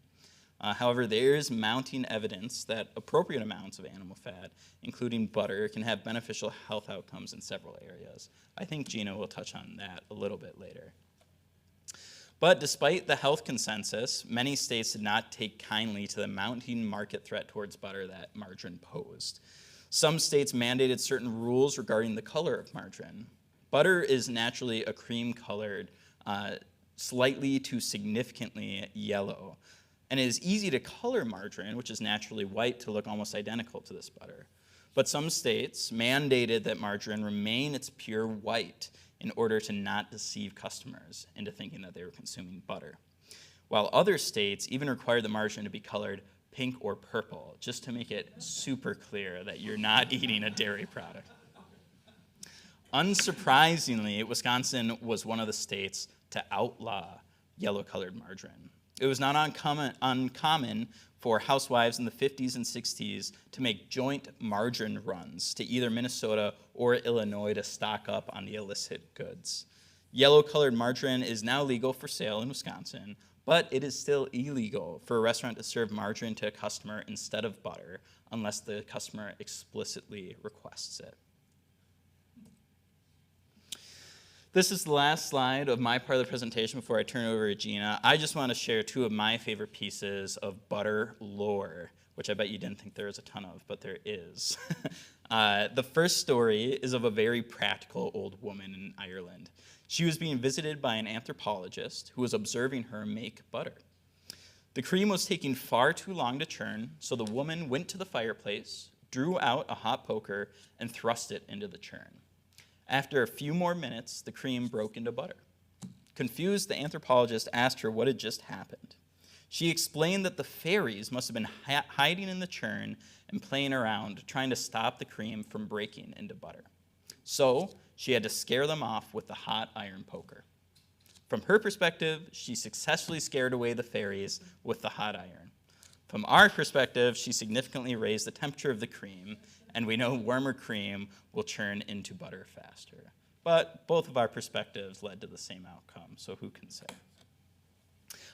However, there is mounting evidence that appropriate amounts of animal fat, including butter, can have beneficial health outcomes in several areas. I think Gina will touch on that a little bit later. But despite the health consensus, many states did not take kindly to the mounting market threat towards butter that margarine posed. Some states mandated certain rules regarding the color of margarine. Butter is naturally a cream-colored, slightly to significantly yellow. And it is easy to color margarine, which is naturally white, to look almost identical to this butter. But some states mandated that margarine remain its pure white in order to not deceive customers into thinking that they were consuming butter. While other states even required the margarine to be colored pink or purple, just to make it super clear that you're not eating a dairy product. Unsurprisingly, Wisconsin was one of the states to outlaw yellow-colored margarine. It was not uncommon for housewives in the 50s and 60s to make joint margarine runs to either Minnesota or Illinois to stock up on the illicit goods. Yellow-colored margarine is now legal for sale in Wisconsin, but it is still illegal for a restaurant to serve margarine to a customer instead of butter unless the customer explicitly requests it. This is the last slide of my part of the presentation before I turn it over to Gina. I just want to share two of my favorite pieces of butter lore, which I bet you didn't think there was a ton of, but there is. The first story is of a very practical old woman in Ireland. She was being visited by an anthropologist who was observing her make butter. The cream was taking far too long to churn, so the woman went to the fireplace, drew out a hot poker, and thrust it into the churn. After a few more minutes, the cream broke into butter. Confused, the anthropologist asked her what had just happened. She explained that the fairies must have been hiding in the churn and playing around, trying to stop the cream from breaking into butter. So she had to scare them off with the hot iron poker. From her perspective, she successfully scared away the fairies with the hot iron. From our perspective, she significantly raised the temperature of the cream, and we know warmer cream will churn into butter faster. But both of our perspectives led to the same outcome, so who can say?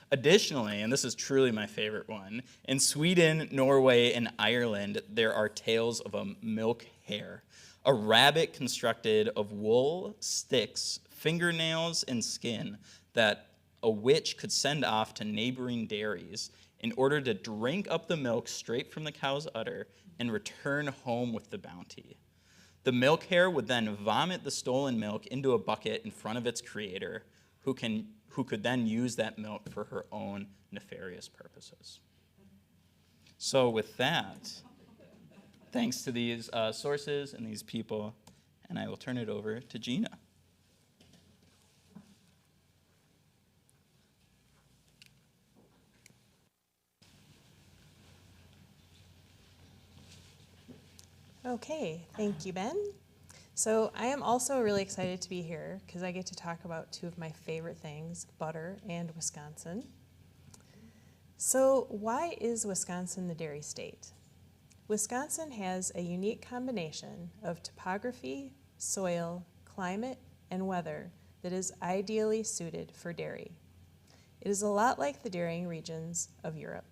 Additionally, and this is truly my favorite one, in Sweden, Norway, and Ireland, there are tales of a milk hare, a rabbit constructed of wool, sticks, fingernails, and skin that a witch could send off to neighboring dairies in order to drink up the milk straight from the cow's udder and return home with the bounty. The milk hare would then vomit the stolen milk into a bucket in front of its creator, who could then use that milk for her own nefarious purposes. So with that, thanks to these sources and these people, and I will turn it over to Gina. Okay, thank you, Ben. So I am also really excited to be here because I get to talk about two of my favorite things, butter and Wisconsin. So why is Wisconsin the dairy state? Wisconsin has a unique combination of topography, soil, climate, and weather that is ideally suited for dairy. It is a lot like the dairying regions of Europe.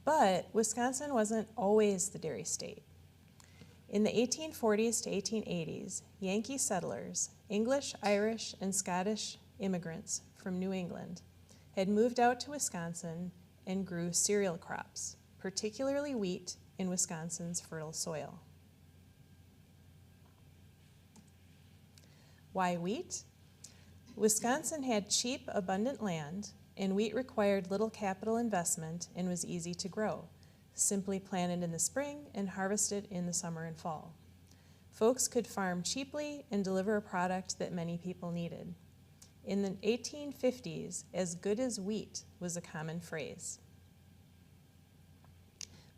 But Wisconsin wasn't always the dairy state. In the 1840s to 1880s, Yankee settlers, English, Irish, and Scottish immigrants from New England, had moved out to Wisconsin and grew cereal crops, particularly wheat in Wisconsin's fertile soil. Why wheat? Wisconsin had cheap, abundant land, and wheat required little capital investment and was easy to grow, simply planted in the spring and harvested in the summer and fall. Folks could farm cheaply and deliver a product that many people needed. In the 1850s, as good as wheat was a common phrase.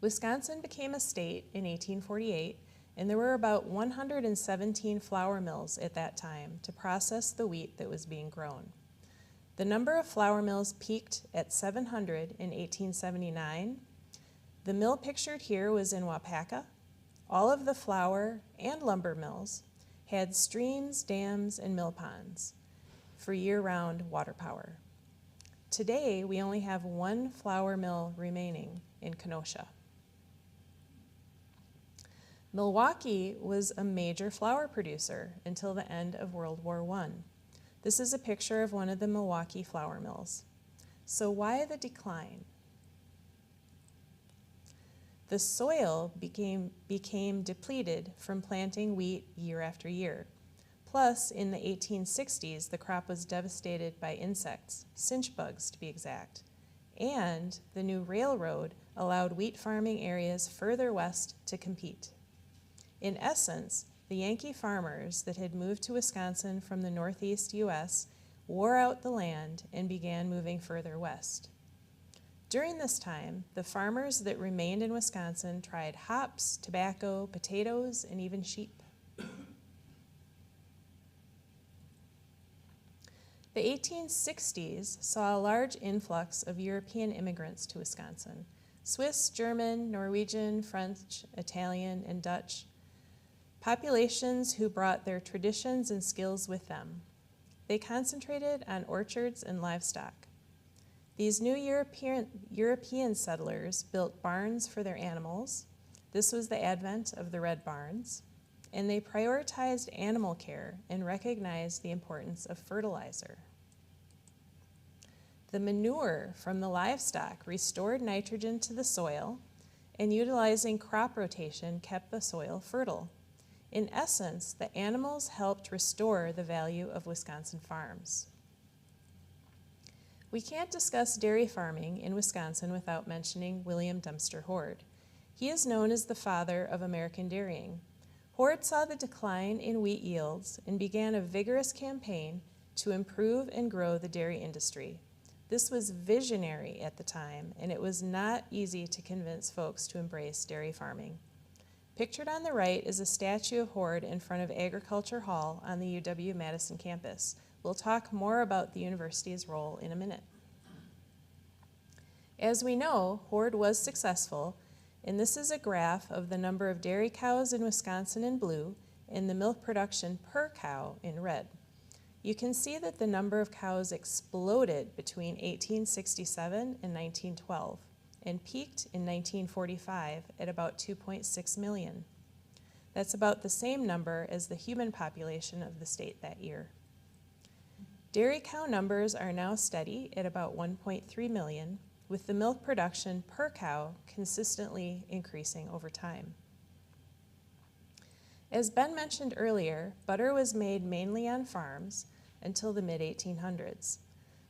Wisconsin became a state in 1848, and there were about 117 flour mills at that time to process the wheat that was being grown. The number of flour mills peaked at 700 in 1879. The mill pictured here was in Wapaka. All of the flour and lumber mills had streams, dams, and mill ponds for year-round water power. Today, we only have one flour mill remaining in Kenosha. Milwaukee was a major flour producer until the end of World War I. This is a picture of one of the Milwaukee flour mills. So why the decline? The soil became depleted from planting wheat year after year. Plus, in the 1860s, the crop was devastated by insects, cinch bugs to be exact. And the new railroad allowed wheat farming areas further west to compete. In essence, the Yankee farmers that had moved to Wisconsin from the northeast U.S. wore out the land and began moving further west. During this time, the farmers that remained in Wisconsin tried hops, tobacco, potatoes, and even sheep. The 1860s saw a large influx of European immigrants to Wisconsin: Swiss, German, Norwegian, French, Italian, and Dutch. Populations who brought their traditions and skills with them. They concentrated on orchards and livestock. These new European settlers built barns for their animals. This was the advent of the red barns. And they prioritized animal care and recognized the importance of fertilizer. The manure from the livestock restored nitrogen to the soil, and utilizing crop rotation kept the soil fertile. In essence, the animals helped restore the value of Wisconsin farms. We can't discuss dairy farming in Wisconsin without mentioning William Dempster Hord. He is known as the father of American dairying. Hord saw the decline in wheat yields and began a vigorous campaign to improve and grow the dairy industry. This was visionary at the time, and it was not easy to convince folks to embrace dairy farming. Pictured on the right is a statue of Hord in front of Agriculture Hall on the UW-Madison campus. We'll talk more about the university's role in a minute. As we know, Hord was successful, and this is a graph of the number of dairy cows in Wisconsin in blue and the milk production per cow in red. You can see that the number of cows exploded between 1867 and 1912 and peaked in 1945 at about 2.6 million. That's about the same number as the human population of the state that year. Dairy cow numbers are now steady at about 1.3 million, with the milk production per cow consistently increasing over time. As Ben mentioned earlier, butter was made mainly on farms until the mid-1800s.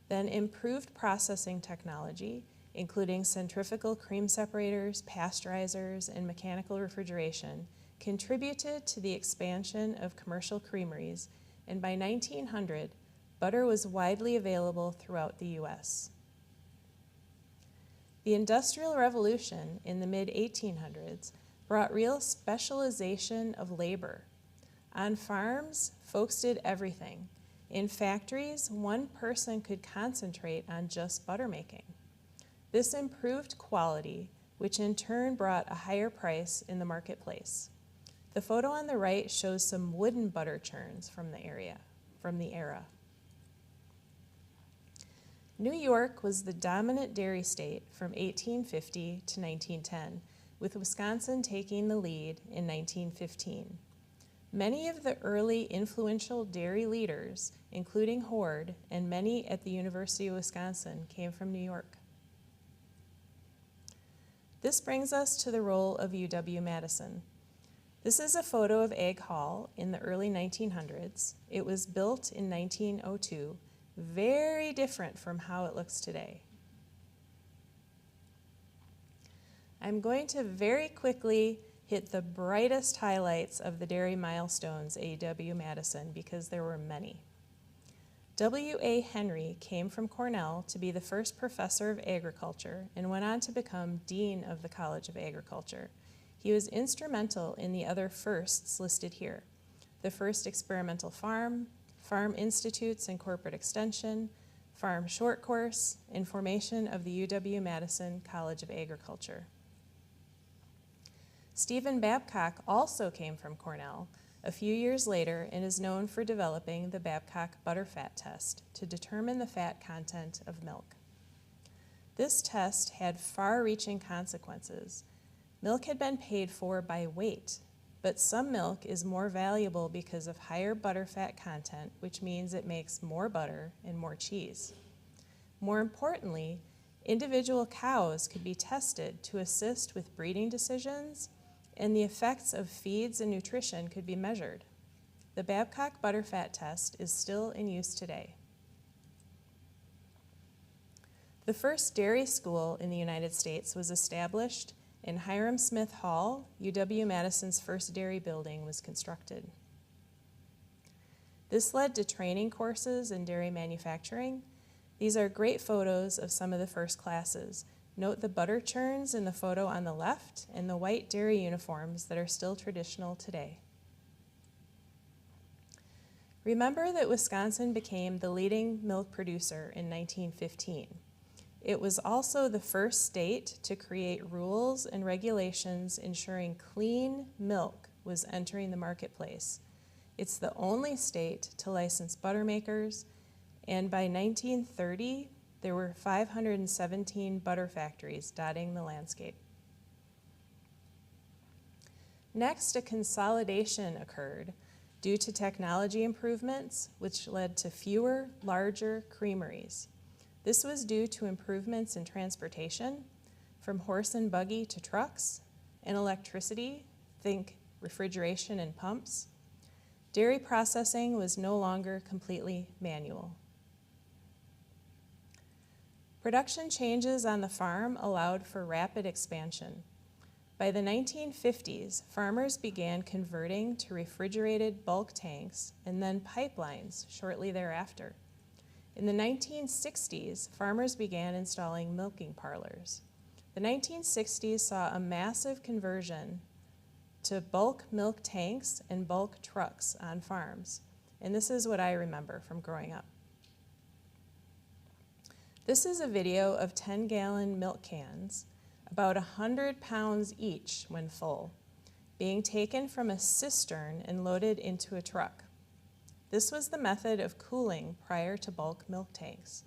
Then improved processing technology, including centrifugal cream separators, pasteurizers, and mechanical refrigeration, contributed to the expansion of commercial creameries, and by 1900, butter was widely available throughout the U.S. The Industrial Revolution in the mid-1800s brought real specialization of labor. On farms, folks did everything. In factories, one person could concentrate on just butter making. This improved quality, which in turn brought a higher price in the marketplace. The photo on the right shows some wooden butter churns from the era. New York was the dominant dairy state from 1850 to 1910, with Wisconsin taking the lead in 1915. Many of the early influential dairy leaders, including Hord and many at the University of Wisconsin, came from New York. This brings us to the role of UW-Madison. This is a photo of Egg Hall in the early 1900s. It was built in 1902, very different from how it looks today. I'm going to very quickly hit the brightest highlights of the dairy milestones at UW-Madison because there were many. W.A. Henry came from Cornell to be the first professor of agriculture and went on to become dean of the College of Agriculture. He was instrumental in the other firsts listed here: the first experimental farm, farm institutes and corporate extension, farm short course, and formation of the UW-Madison College of Agriculture. Stephen Babcock also came from Cornell a few years later and is known for developing the Babcock butterfat test to determine the fat content of milk. This test had far-reaching consequences. Milk had been paid for by weight, but some milk is more valuable because of higher butterfat content, which means it makes more butter and more cheese. More importantly, individual cows could be tested to assist with breeding decisions, and the effects of feeds and nutrition could be measured. The Babcock butterfat test is still in use today. The first dairy school in the United States was established in Hiram Smith Hall. UW-Madison's first dairy building was constructed. This led to training courses in dairy manufacturing. These are great photos of some of the first classes. Note the butter churns in the photo on the left and the white dairy uniforms that are still traditional today. Remember that Wisconsin became the leading milk producer in 1915. It was also the first state to create rules and regulations ensuring clean milk was entering the marketplace. It's the only state to license butter makers, and by 1930, there were 517 butter factories dotting the landscape. Next, a consolidation occurred due to technology improvements, which led to fewer, larger creameries. This was due to improvements in transportation, from horse and buggy to trucks, and electricity, think refrigeration and pumps. Dairy processing was no longer completely manual. Production changes on the farm allowed for rapid expansion. By the 1950s, farmers began converting to refrigerated bulk tanks and then pipelines shortly thereafter. In the 1960s, farmers began installing milking parlors. The 1960s saw a massive conversion to bulk milk tanks and bulk trucks on farms, and this is what I remember from growing up. This is a video of 10-gallon milk cans, about 100 pounds each when full, being taken from a cistern and loaded into a truck. This was the method of cooling prior to bulk milk tanks.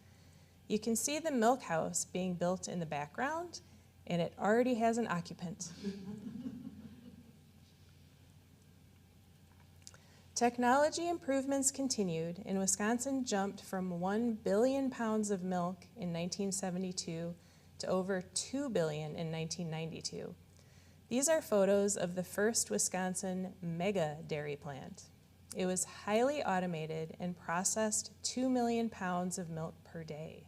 You can see the milk house being built in the background, and it already has an occupant. Technology improvements continued, and Wisconsin jumped from 1 billion pounds of milk in 1972 to over 2 billion in 1992. These are photos of the first Wisconsin mega dairy plant. It was highly automated and processed 2 million pounds of milk per day.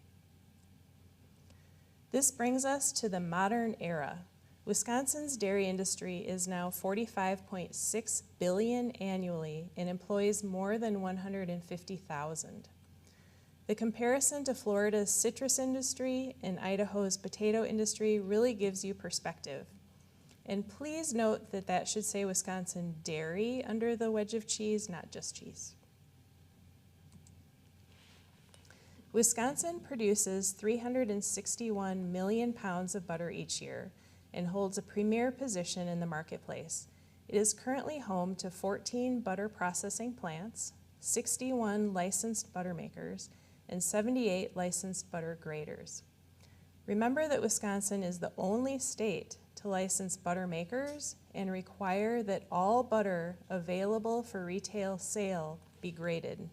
This brings us to the modern era. Wisconsin's dairy industry is now $45.6 billion annually and employs more than 150,000. The comparison to Florida's citrus industry and Idaho's potato industry really gives you perspective. And please note that that should say Wisconsin dairy under the wedge of cheese, not just cheese. Wisconsin produces 361 million pounds of butter each year and holds a premier position in the marketplace. It is currently home to 14 butter processing plants, 61 licensed butter makers, and 78 licensed butter graders. Remember that Wisconsin is the only state to license butter makers and require that all butter available for retail sale be graded.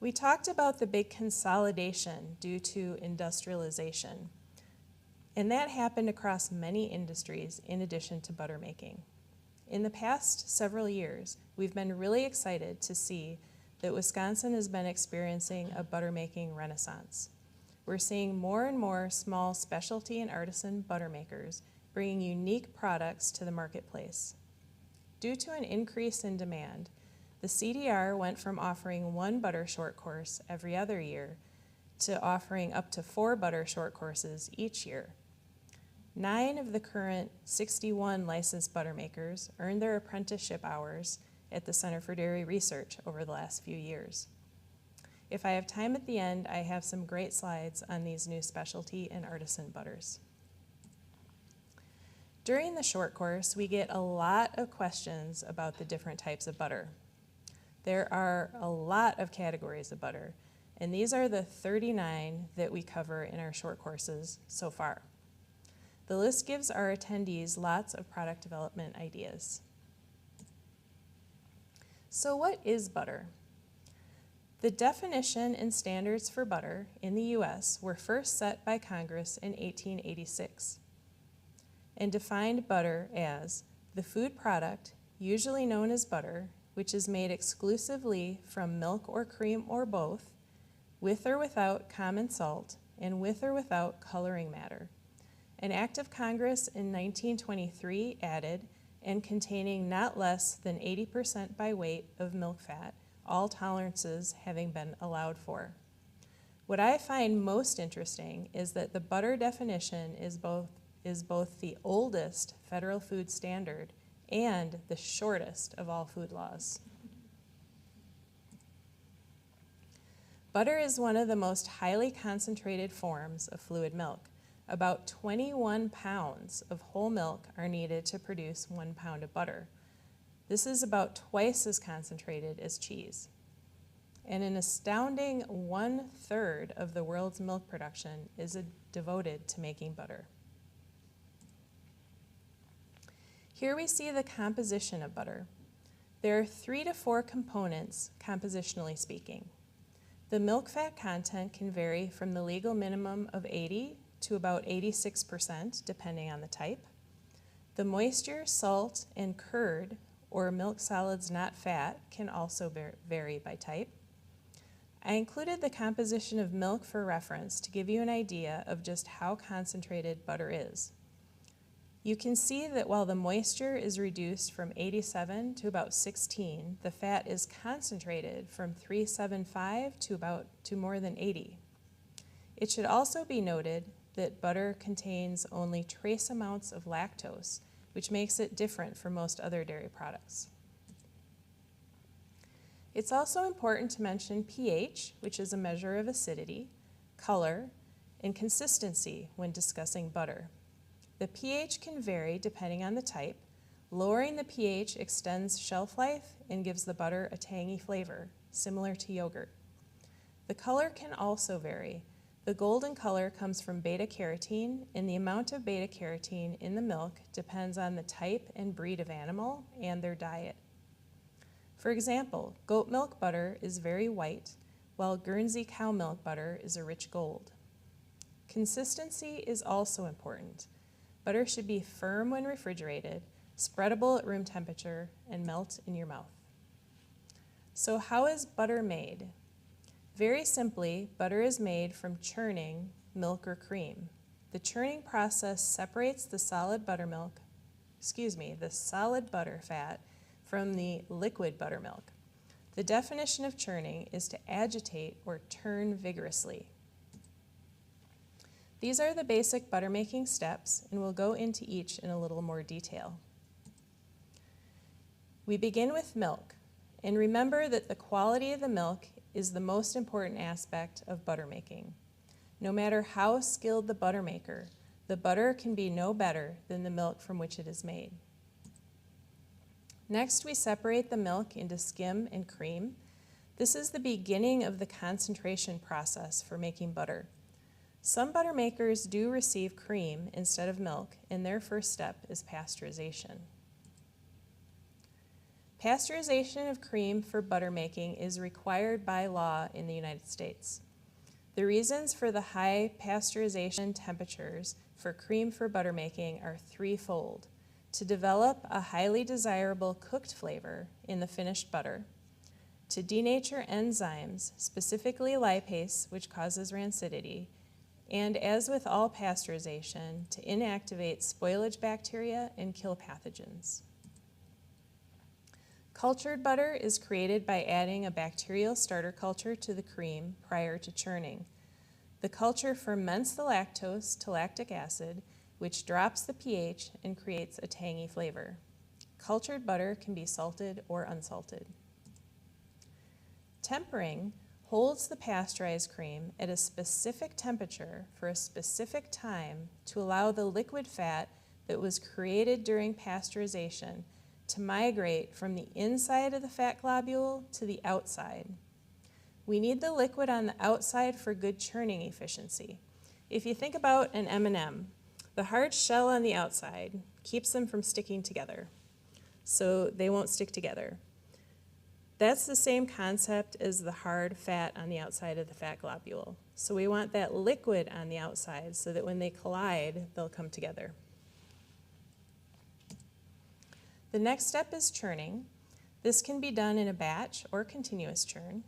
We talked about the big consolidation due to industrialization, and that happened across many industries in addition to butter making. In the past several years, we've been really excited to see that Wisconsin has been experiencing a butter making renaissance. We're seeing more and more small specialty and artisan butter makers bringing unique products to the marketplace. Due to an increase in demand, the CDR went from offering 1 butter short course every other year to offering up to 4 butter short courses each year. 9 of the current 61 licensed butter makers earned their apprenticeship hours at the Center for Dairy Research over the last few years. If I have time at the end, I have some great slides on these new specialty and artisan butters. During the short course, we get a lot of questions about the different types of butter. There are a lot of categories of butter, and these are the 39 that we cover in our short courses so far. The list gives our attendees lots of product development ideas. So what is butter? The definition and standards for butter in the U.S. were first set by Congress in 1886 and defined butter as the food product, usually known as butter, which is made exclusively from milk or cream or both, with or without common salt, and with or without coloring matter. An act of Congress in 1923 added, and containing not less than 80% by weight of milk fat, all tolerances having been allowed for. What I find most interesting is that the butter definition is both the oldest federal food standard and the shortest of all food laws. Butter is one of the most highly concentrated forms of fluid milk. About 21 pounds of whole milk are needed to produce 1 pound of butter. This is about twice as concentrated as cheese. And an astounding 1/3 of the world's milk production is devoted to making butter. Here we see the composition of butter. There are 3 to 4 components, compositionally speaking. The milk fat content can vary from the legal minimum of 80 to about 86%, depending on the type. The moisture, salt, and curd, or milk solids not fat, can also vary by type. I included the composition of milk for reference to give you an idea of just how concentrated butter is. You can see that while the moisture is reduced from 87 to about 16, the fat is concentrated from 375 to more than 80. It should also be noted that butter contains only trace amounts of lactose, which makes it different from most other dairy products. It's also important to mention pH, which is a measure of acidity, color, and consistency when discussing butter. The pH can vary depending on the type. Lowering the pH extends shelf life and gives the butter a tangy flavor, similar to yogurt. The color can also vary. The golden color comes from beta-carotene, and the amount of beta-carotene in the milk depends on the type and breed of animal and their diet. For example, goat milk butter is very white, while Guernsey cow milk butter is a rich gold. Consistency is also important. Butter should be firm when refrigerated, spreadable at room temperature, and melt in your mouth. So how is butter made? Very simply, butter is made from churning milk or cream. The churning process separates the solid butter fat from the liquid buttermilk. The definition of churning is to agitate or turn vigorously. These are the basic butter making steps, and we'll go into each in a little more detail. We begin with milk, and remember that the quality of the milk is the most important aspect of butter making. No matter how skilled the butter maker, the butter can be no better than the milk from which it is made. Next, we separate the milk into skim and cream. This is the beginning of the concentration process for making butter. Some butter makers do receive cream instead of milk, and their first step is pasteurization. Pasteurization of cream for butter making is required by law in the United States. The reasons for the high pasteurization temperatures for cream for butter making are threefold: to develop a highly desirable cooked flavor in the finished butter, to denature enzymes, specifically lipase, which causes rancidity, and as with all pasteurization, to inactivate spoilage bacteria and kill pathogens. Cultured butter is created by adding a bacterial starter culture to the cream prior to churning. The culture ferments the lactose to lactic acid, which drops the pH and creates a tangy flavor. Cultured butter can be salted or unsalted. Tempering holds the pasteurized cream at a specific temperature for a specific time to allow the liquid fat that was created during pasteurization to migrate from the inside of the fat globule to the outside. We need the liquid on the outside for good churning efficiency. If you think about an M&M, the hard shell on the outside keeps them from sticking together, so they won't stick together. That's the same concept as the hard fat on the outside of the fat globule. So we want that liquid on the outside so that when they collide, they'll come together. The next step is churning. This can be done in a batch or continuous churn.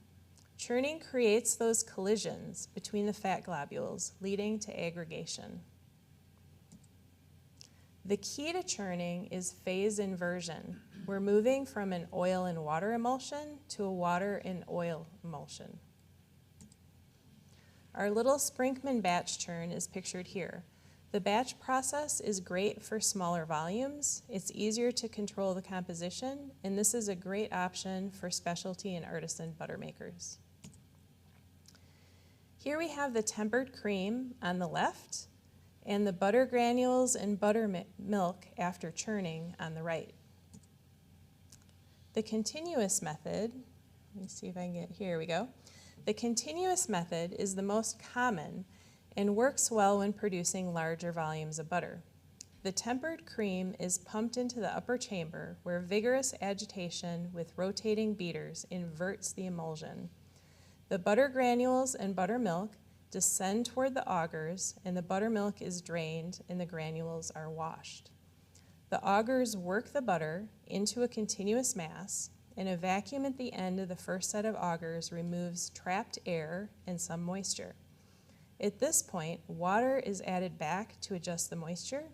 Churning creates those collisions between the fat globules, leading to aggregation. The key to churning is phase inversion. We're moving from an oil and water emulsion to a water and oil emulsion. Our little Sprinkman batch churn is pictured here. The batch process is great for smaller volumes. It's easier to control the composition, and this is a great option for specialty and artisan butter makers. Here we have the tempered cream on the left and the butter granules and buttermilk after churning on the right. The continuous method, let me see if I can get, here we go. The continuous method is the most common and works well when producing larger volumes of butter. The tempered cream is pumped into the upper chamber where vigorous agitation with rotating beaters inverts the emulsion. The butter granules and buttermilk descend toward the augers, and the buttermilk is drained and the granules are washed. The augers work the butter into a continuous mass, and a vacuum at the end of the first set of augers removes trapped air and some moisture. At this point, water is added back to adjust the moisture.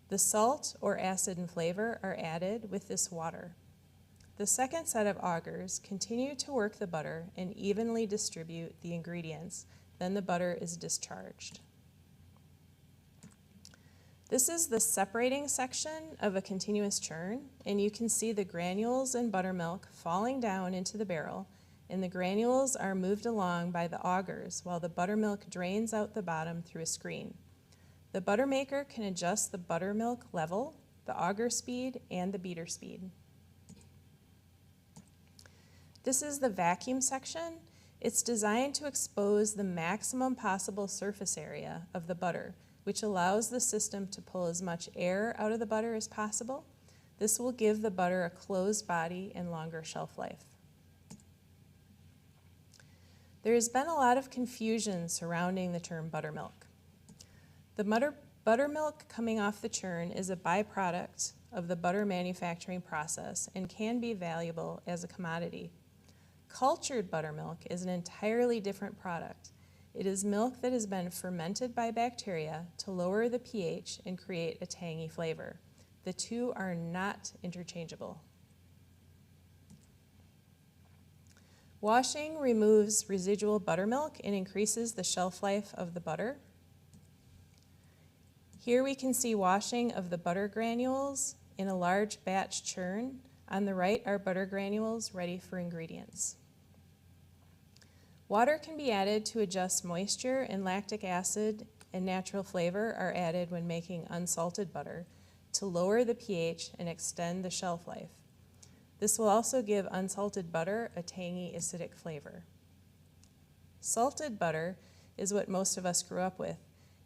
The salt or acid and flavor are added with this water. The second set of augers continue to work the butter and evenly distribute the ingredients. Then the butter is discharged. This is the separating section of a continuous churn, and you can see the granules and buttermilk falling down into the barrel, and the granules are moved along by the augers while the buttermilk drains out the bottom through a screen. The butter maker can adjust the buttermilk level, the auger speed, and the beater speed. This is the vacuum section. It's designed to expose the maximum possible surface area of the butter, which allows the system to pull as much air out of the butter as possible. This will give the butter a closed body and longer shelf life. There has been a lot of confusion surrounding the term buttermilk. The buttermilk coming off the churn is a byproduct of the butter manufacturing process and can be valuable as a commodity. Cultured buttermilk is an entirely different product. It is milk that has been fermented by bacteria to lower the pH and create a tangy flavor. The two are not interchangeable. Washing removes residual buttermilk and increases the shelf life of the butter. Here we can see washing of the butter granules in a large batch churn. On the right are butter granules ready for ingredients. Water can be added to adjust moisture, and lactic acid and natural flavor are added when making unsalted butter to lower the pH and extend the shelf life. This will also give unsalted butter a tangy, acidic flavor. Salted butter is what most of us grew up with.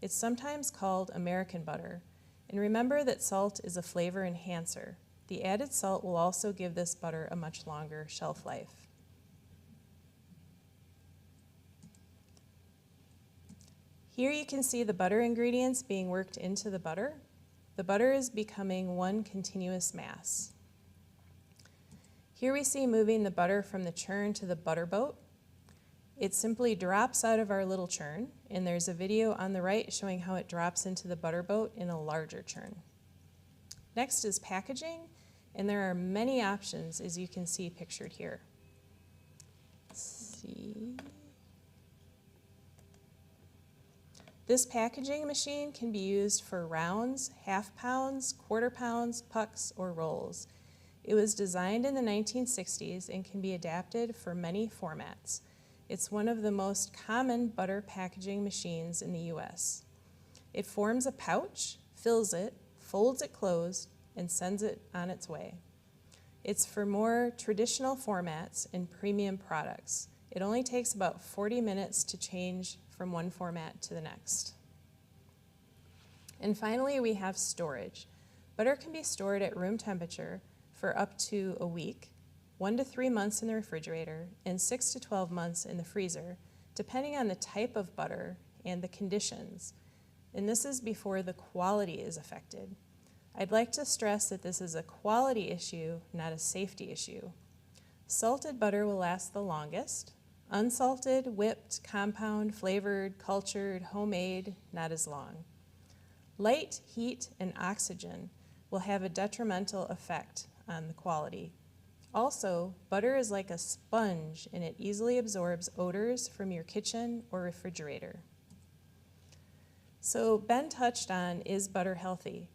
It's sometimes called American butter. And remember that salt is a flavor enhancer. The added salt will also give this butter a much longer shelf life. Here you can see the butter ingredients being worked into the butter. The butter is becoming one continuous mass. Here we see moving the butter from the churn to the butter boat. It simply drops out of our little churn, and there's a video on the right showing how it drops into the butter boat in a larger churn. Next is packaging, and there are many options, as you can see pictured here. Let's see. This packaging machine can be used for rounds, half pounds, quarter pounds, pucks, or rolls. It was designed in the 1960s and can be adapted for many formats. It's one of the most common butter packaging machines in the US. It forms a pouch, fills it, folds it closed, and sends it on its way. It's for more traditional formats and premium products. It only takes about 40 minutes to change from one format to the next. And finally, we have storage. Butter can be stored at room temperature for up to a week, 1 to 3 months in the refrigerator, and 6 to 12 months in the freezer, depending on the type of butter and the conditions. And this is before the quality is affected. I'd like to stress that this is a quality issue, not a safety issue. Salted butter will last the longest. Unsalted, whipped, compound, flavored, cultured, homemade, not as long. Light, heat, and oxygen will have a detrimental effect on the quality. Also, butter is like a sponge and it easily absorbs odors from your kitchen or refrigerator. So Ben touched on, is butter healthy?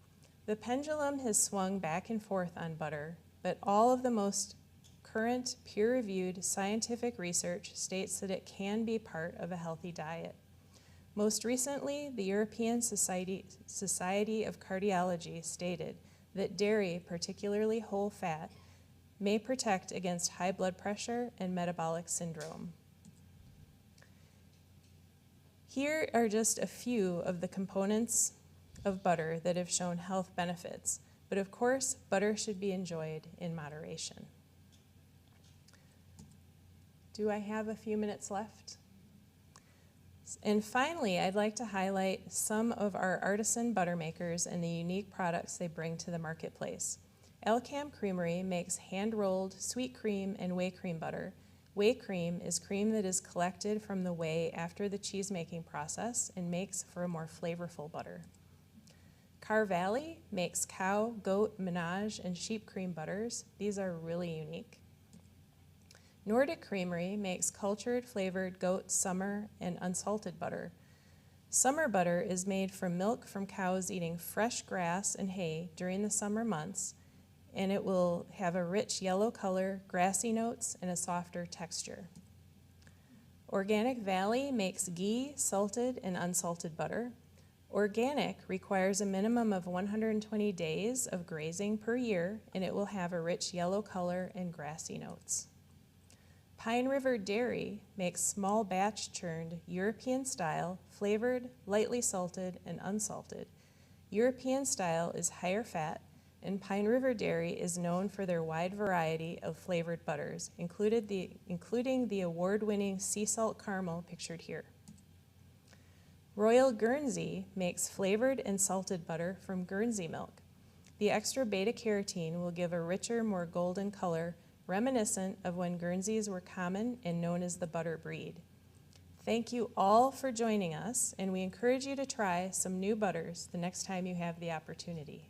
The pendulum has swung back and forth on butter, but all of the most current peer-reviewed scientific research states that it can be part of a healthy diet. Most recently, the European Society of Cardiology stated that dairy, particularly whole fat, may protect against high blood pressure and metabolic syndrome. Here are just a few of the components of butter that have shown health benefits, but of course, butter should be enjoyed in moderation. Do I have a few minutes left? And finally, I'd like to highlight some of our artisan butter makers and the unique products they bring to the marketplace. Elcam Creamery makes hand-rolled sweet cream and whey cream butter. Whey cream is cream that is collected from the whey after the cheese-making process and makes for a more flavorful butter. Car Valley makes cow, goat, menage, and sheep cream butters. These are really unique. Nordic Creamery makes cultured, flavored goat, summer, and unsalted butter. Summer butter is made from milk from cows eating fresh grass and hay during the summer months, and it will have a rich yellow color, grassy notes, and a softer texture. Organic Valley makes ghee, salted, and unsalted butter. Organic requires a minimum of 120 days of grazing per year, and it will have a rich yellow color and grassy notes. Pine River Dairy makes small batch churned European style, flavored, lightly salted, and unsalted. European style is higher fat, and Pine River Dairy is known for their wide variety of flavored butters, including the award-winning sea salt caramel pictured here. Royal Guernsey makes flavored and salted butter from Guernsey milk. The extra beta-carotene will give a richer, more golden color, reminiscent of when Guernseys were common and known as the butter breed. Thank you all for joining us, and we encourage you to try some new butters the next time you have the opportunity.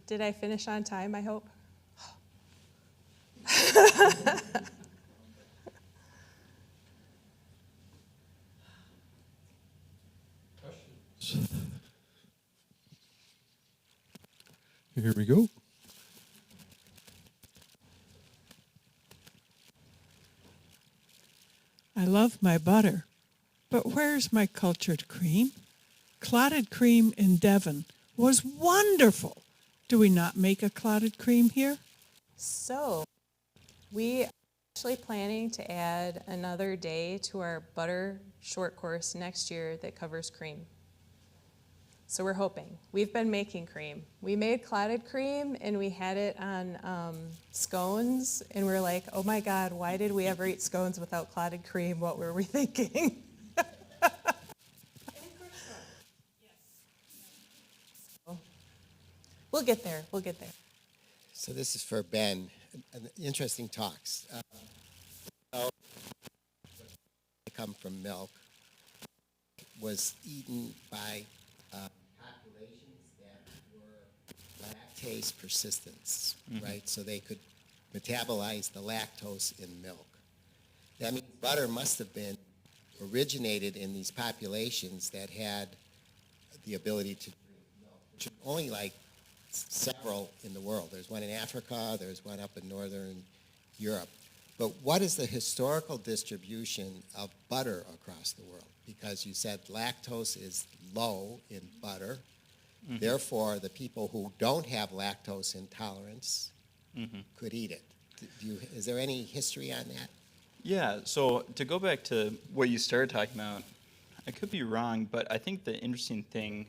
Did I finish on time, I hope? Here we go. I love my butter, but where's my cultured cream? Clotted cream in Devon was wonderful. Do we not make a clotted cream here? So, we are actually planning to add another day to our butter short course next year that covers cream. So we're hoping. We've been making cream. We made clotted cream and we had it on scones, and we're like, oh my God, why did we ever eat scones without clotted cream? What were we thinking? We'll get there. We'll get there. So this is for Ben. Interesting talks. So, they come from milk. Was eaten by populations that were lactase persistence, right? So they could metabolize the lactose in milk. That means butter must have been originated in these populations that had the ability to drink milk, which are only like several in the world. There's one in Africa, there's one up in northern Europe. But what is the historical distribution of butter across the world? Because you said lactose is low in butter. Mm-hmm. Therefore, the people who don't have lactose intolerance could eat it. Is there any history on that? Yeah, so to go back to what you started talking about, I could be wrong, but I think the interesting thing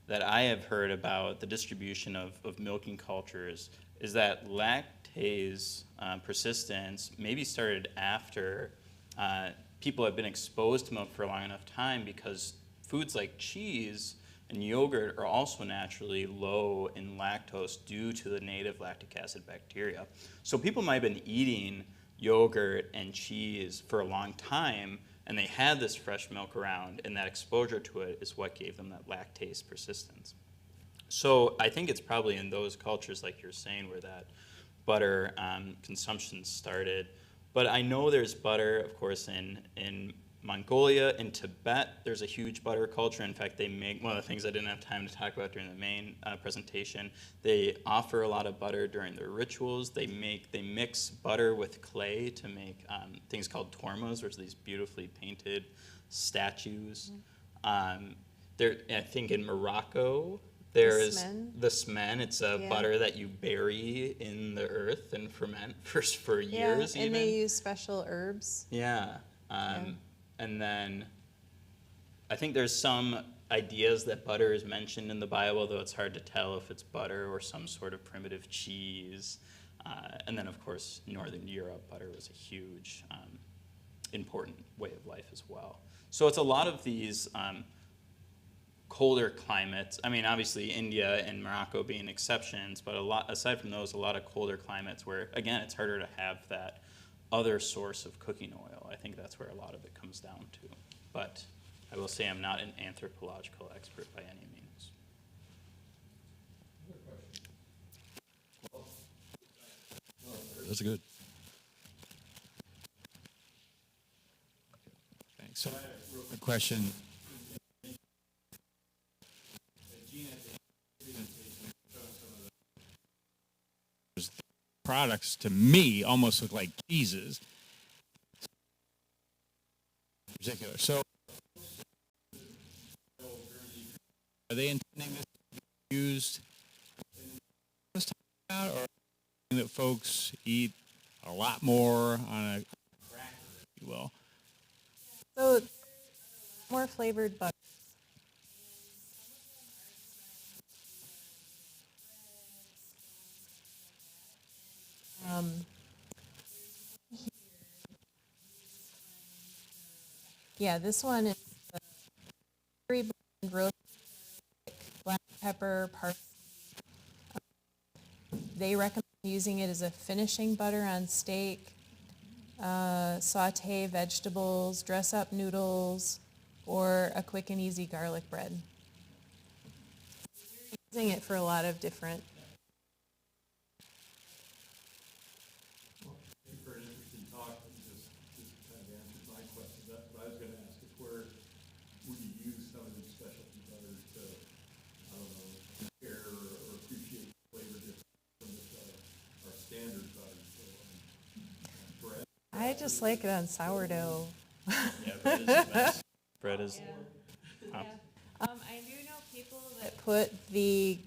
that I have heard about the distribution of milking cultures is that lactase persistence maybe started after people have been exposed to milk for a long enough time, because foods like cheese and yogurt are also naturally low in lactose due to the native lactic acid bacteria. So people might have been eating yogurt and cheese for a long time, And they had this fresh milk around, and that exposure to it is what gave them that lactase persistence. So I think it's probably in those cultures, like you're saying, where that butter consumption started. But I know there's butter, of course, in Mongolia, in Tibet, there's a huge butter culture. In fact, they make, one of the things I didn't have time to talk about during the main presentation, they offer a lot of butter during their rituals. They mix butter with clay to make things called tormas, which are these beautifully painted statues. There, I think in Morocco, there's the smen. It's a butter that you bury in the earth and ferment for years. And they use special herbs. And then I think there's some ideas that butter is mentioned in the Bible, though it's hard to tell if it's butter or some sort of primitive cheese. And then, of course, Northern Europe, butter was a huge, important way of life as well. So it's a lot of these colder climates. I mean, obviously India and Morocco being exceptions, but aside from those, a lot of colder climates where, again, it's harder to have that other source of cooking oil. I think that's where a lot of it comes down to. But I will say I'm not an anthropological expert by any means. That's good. Thanks. So I have a real quick question. Gina, products to me almost look like cheeses. In particular. So are they intending this to be used in about, or that folks eat a lot more on a cracker, if you will? So more flavored butter. Yeah, this one is very blend, roast, black pepper, parsley. They recommend using it as a finishing butter on steak, saute vegetables, dress up noodles, or a quick and easy garlic bread. Using it for a lot of different. Thank you for an interesting talk. Just kind of answered my question. That's what I was going to ask, is where would you use some of these specialty butters to, I don't know, compare or appreciate the flavor difference from our standard butters? So, bread? I just like it on sourdough. Yeah, bread is the best. Bread is. I do know people that put the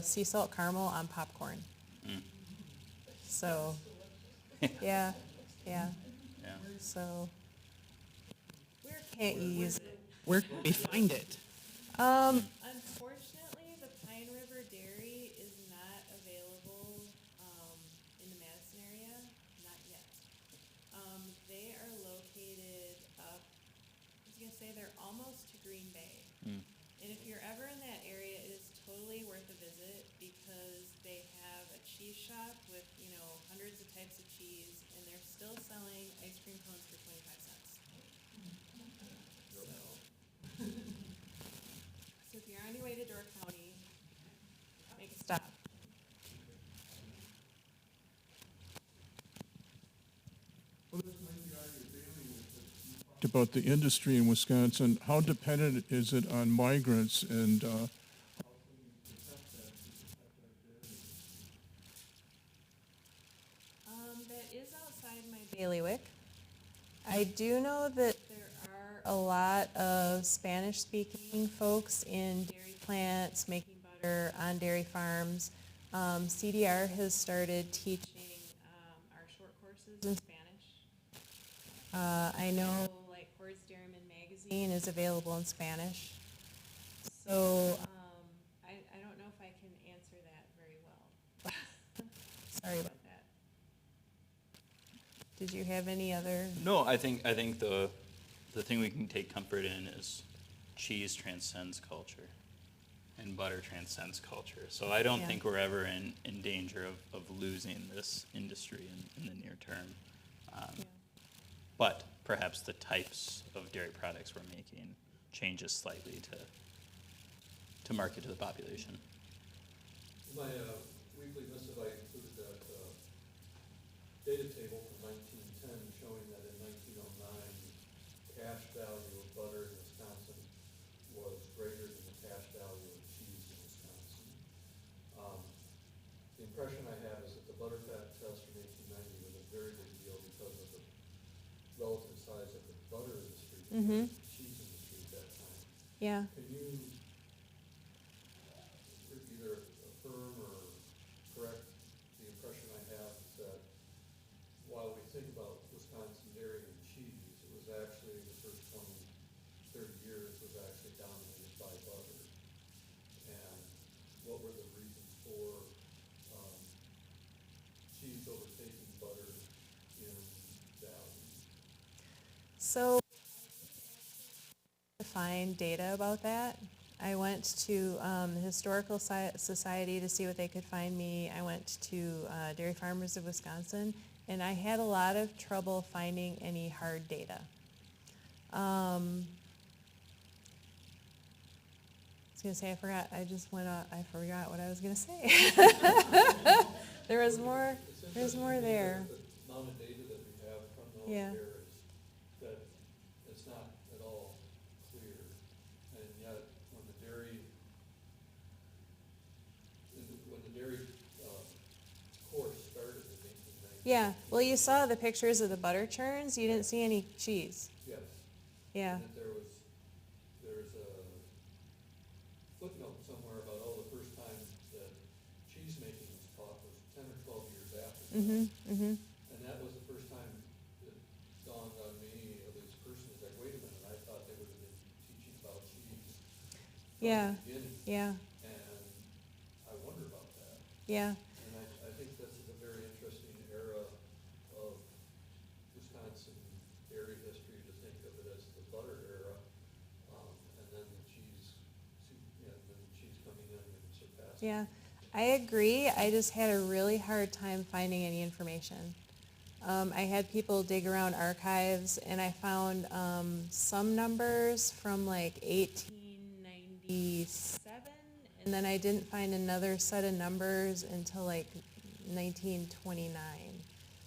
sea salt caramel on popcorn. So, yeah. So, where can't you use it? Where can we find it? Unfortunately, the Pine River Dairy is not available in the Madison area, not yet. They are located up, I was gonna say they're almost to Green Bay. And if you're ever in that area, it is totally worth a visit because they have a cheese shop with, hundreds of types of cheese, and they're still selling ice cream cones for 25 cents. So if you're on your way to Door County, make a stop. About the industry in Wisconsin, how dependent is it on migrants, and That is outside my bailiwick. I do know that there are a lot of Spanish-speaking folks in dairy plants making butter on dairy farms. CDR has started teaching our short courses in Spanish. I know, like, Horace Dairyman Magazine is available in Spanish. So I don't know if I can answer that very well. Sorry about that. Did you have any other? No, I think the thing we can take comfort in is cheese transcends culture, and butter transcends culture. So I don't think we're ever in danger of losing this industry in the near term. But perhaps the types of dairy products we're making changes slightly to market to the population. In my weekly missive, I included that data table from 1910 showing that in 1909, cash value of butter in Wisconsin was greater than the cash value of cheese in Wisconsin. The impression I have is that the butter fat test from 1890 was a very big deal because of the relative size of the butter industry compared to the cheese industry at that time. Yeah. Can you either affirm or correct the impression I have that while we think about Wisconsin dairy and cheese, it was actually the first 20, 30 years was actually dominated by butter? And what were the reasons for cheese overtaking butter in value? So to find data about that, I went to the Historical Society to see what they could find me. I went to Dairy Farmers of Wisconsin, and I had a lot of trouble finding any hard data. I was gonna say, I forgot what I was gonna say. There's more there. The amount of data that we have from those Yeah. there is that it's not at all clear. And yet, when the dairy course started in 1890. Yeah, well, you saw the pictures of the butter churns. You didn't see any cheese. Yes. Yeah. And that there's a footnote somewhere about, the first time that cheese making was taught was 10 or 12 years after that. And that was the first time it dawned on me, at least personally, like, wait a minute, I thought they would have been teaching about cheese from Yeah. the beginning. Yeah. And I wonder about that. Yeah. And I think this is a very interesting era of Wisconsin dairy history, to think of it as the butter era, and then the cheese, coming in and surpassing. Yeah, I agree. I just had a really hard time finding any information. I had people dig around archives, and I found some numbers from like 1897, and then I didn't find another set of numbers until like 1929.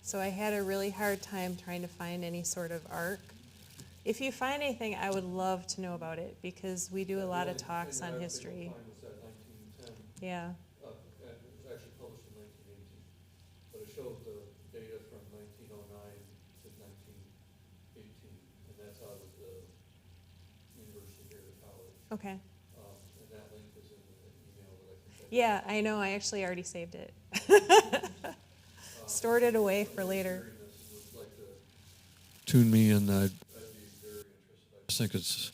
So I had a really hard time trying to find any sort of arc. If you find anything, I would love to know about it, because we do a lot of talks on history. Was that 1910? Yeah. And it was actually published in 1918, but it shows the data from 1909 to 1918, and that's out of the University here at college. Okay. And that link is in the email that I think. Yeah, I know. I actually already saved it. Stored it away for later. Would like to, tune me in. I'd be very interested. I just think it's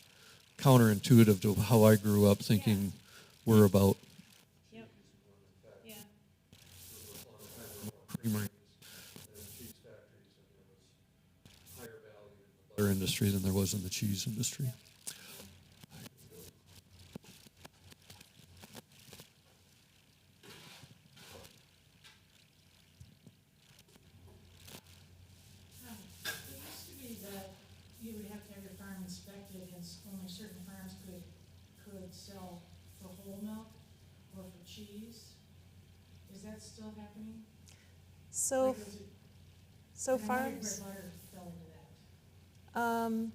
counterintuitive to how I grew up thinking we're about. Yep. Yeah. Creameries and cheese factories, and there was higher value in the butter industry than there was in the cheese industry. It used to be that you would have to have your farm inspected, and only certain farms could sell for whole milk or for cheese. Is that still happening? So, Like, is it- so and I wondered farms. where butter fell into that.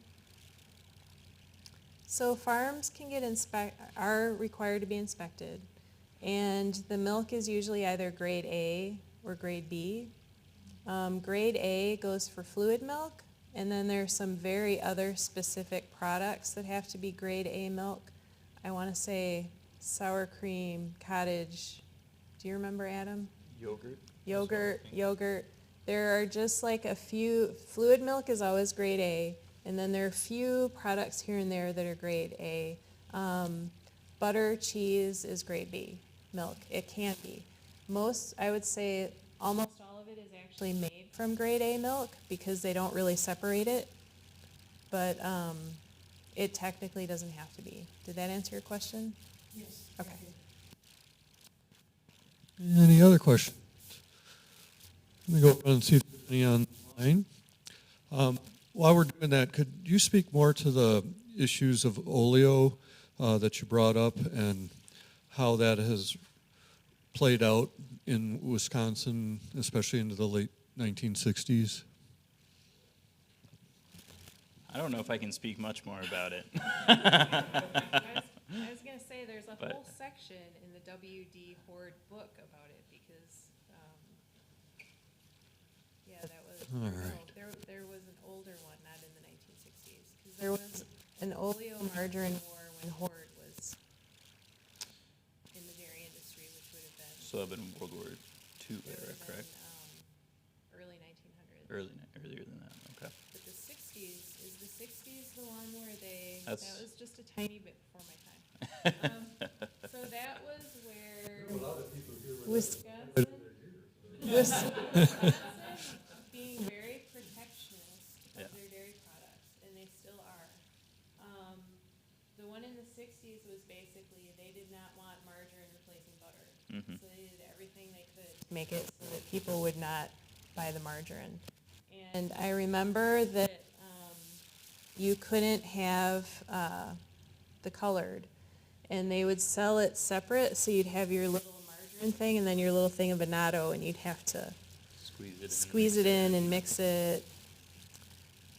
So farms can get are required to be inspected, and the milk is usually either grade A or grade B. Grade A goes for fluid milk, and then there's some very other specific products that have to be grade A milk. I want to say sour cream, cottage. Do you remember, Adam? Yogurt. There are just like a few, fluid milk is always grade A, and then there are a few products here and there that are grade A. Butter, cheese is grade B milk. It can be. I would say almost all of it is actually made from grade A milk because they don't really separate it, but it technically doesn't have to be. Did that answer your question? Yes. Okay. thank you. Any other questions? Let me go and see if there's any online. While we're doing that, could you speak more to the issues of oleo that you brought up and how that has played out in Wisconsin, especially into the late 1960s? I don't know if I can speak much more about it. I was going to say there's a But- whole section in the W.D. Horde book about it because, yeah, that was, All no, right. there was an older one, not in the 1960s. Because there was an oleo-margarine war when Horde was in the dairy industry, which would have been, So I've been in World War II would era, have been correct? early 1900s. Earlier than that, okay. But the 60s, is the 60s the one where they, That's- that was just a tiny bit before my time. So that was where Wisconsin, Wisconsin being very protectionist Yeah. of their dairy products, and they still are. The one in the 60s was basically they did not want margarine replacing butter. So they did everything they could to make it so that people would not buy the margarine. And I remember that you couldn't have the colored, and they would sell it separate, so you'd have your little margarine thing and then your little thing of annatto, and you'd have to squeeze it in and mix it.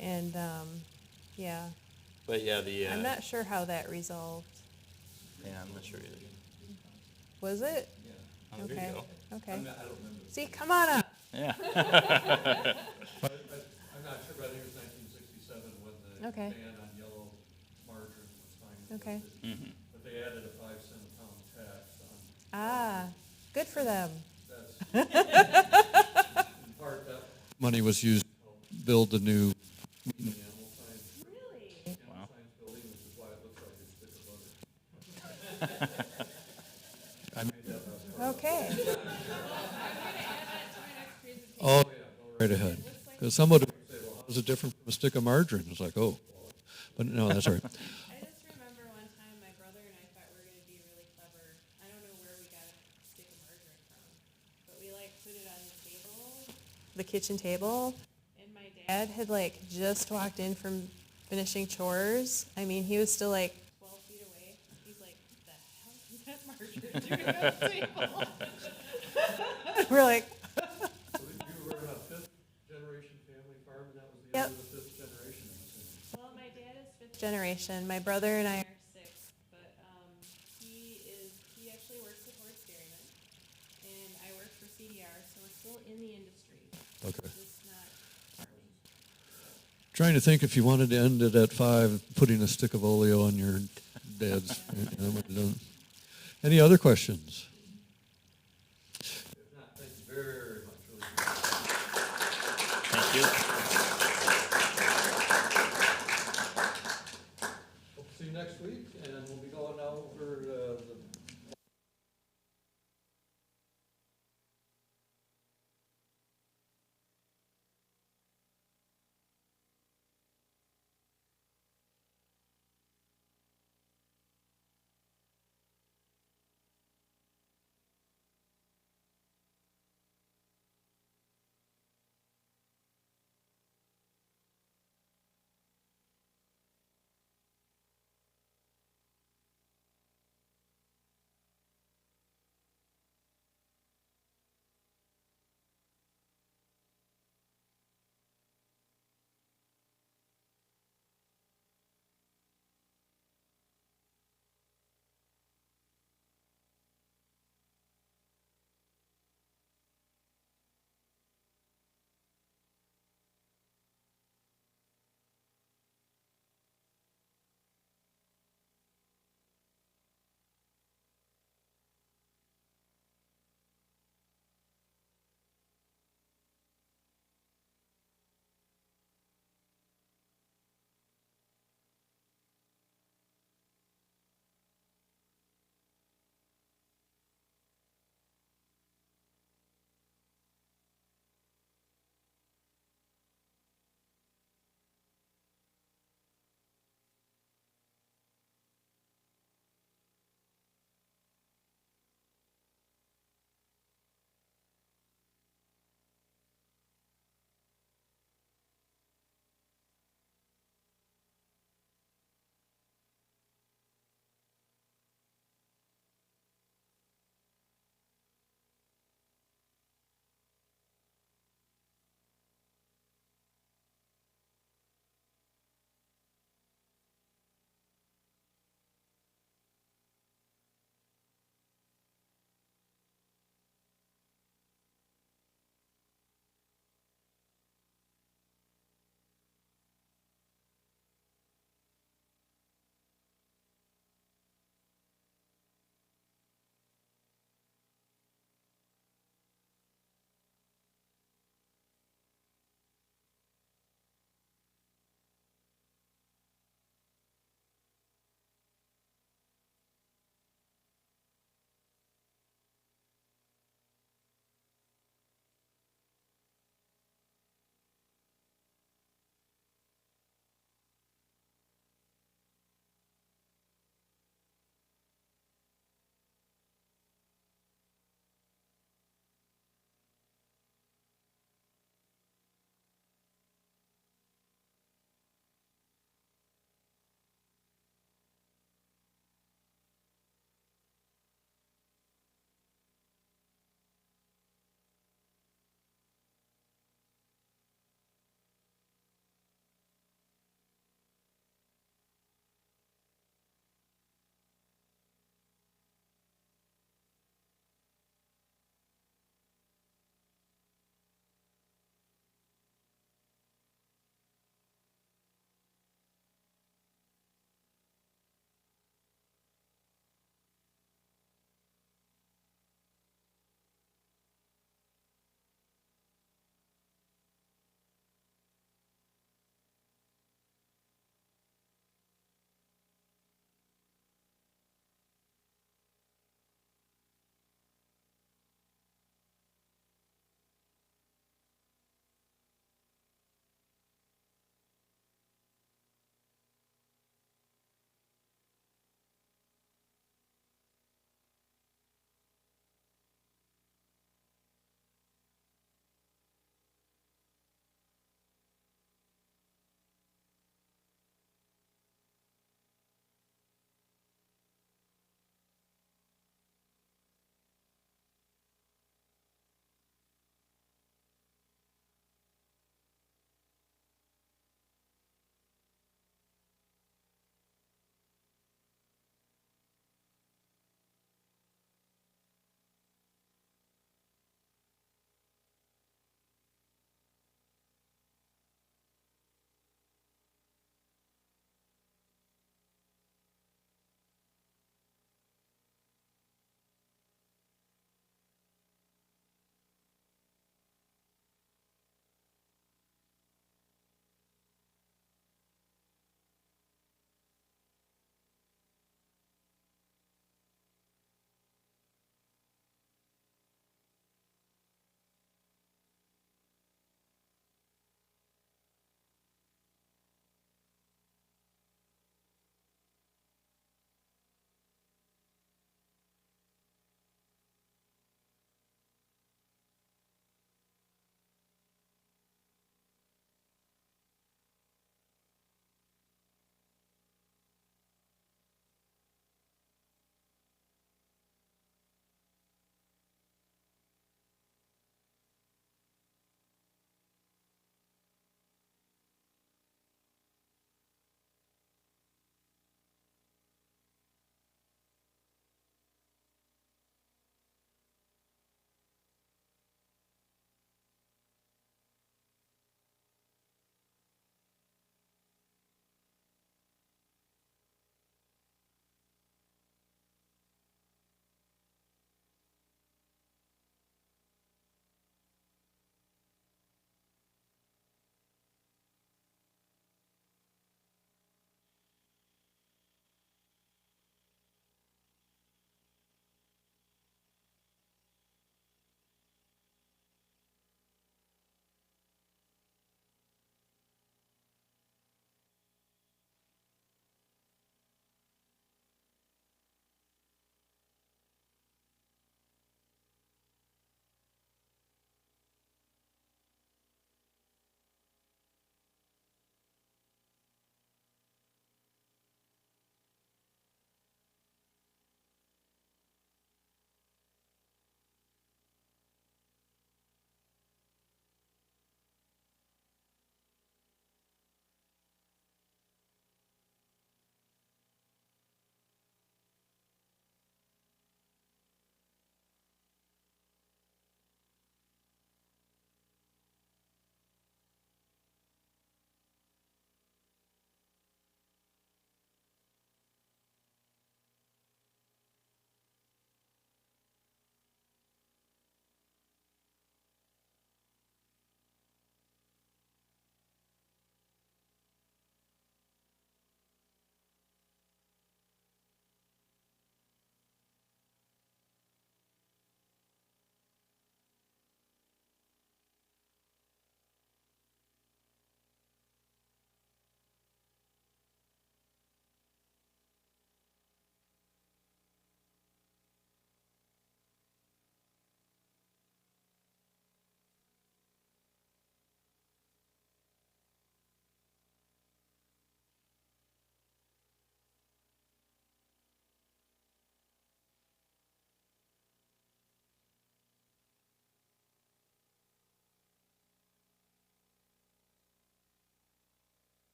And yeah, But yeah, the I'm not sure how that resolved. yeah, I'm not sure either. Was it? Oh, there Okay. you go. Okay. See, come on up. Yeah. I'm not sure, but I think it was 1967 when the Okay. ban on yellow margarine was finally Okay. lifted. But they added a 5-cent a pound tax on Ah, good for them. that's in part that money was used to help build the new meat and animal science. Really? Animal science building, which is why it looks like a stick of butter. I made that last part. Okay. Oh, yeah, go right ahead. Because somebody would say, well, how's it different from a stick of margarine? It's like, oh, but no, that's all right. I just remember one time my brother and I thought we were going to be really clever. I don't know where we got a stick of margarine from, but we like put it on the table, the kitchen table, and my dad had like just walked in from finishing chores. I mean, he was still like 12 feet away. He's like, what the hell is that margarine doing on the table? We're like, So you were in a fifth-generation family farm, and that was the end of the fifth generation, I'm assuming. well, my dad is fifth generation. My brother and I are sixth, but he actually works at Horse Dairyman, and I work for CDR, so we're still in the industry. Okay. Just not farming. Trying to think if you wanted to end it at 5, putting a stick of oleo on your dad's. Any other questions? If not, thank you very much. Thank you. Hope to see you next week, and we'll be going over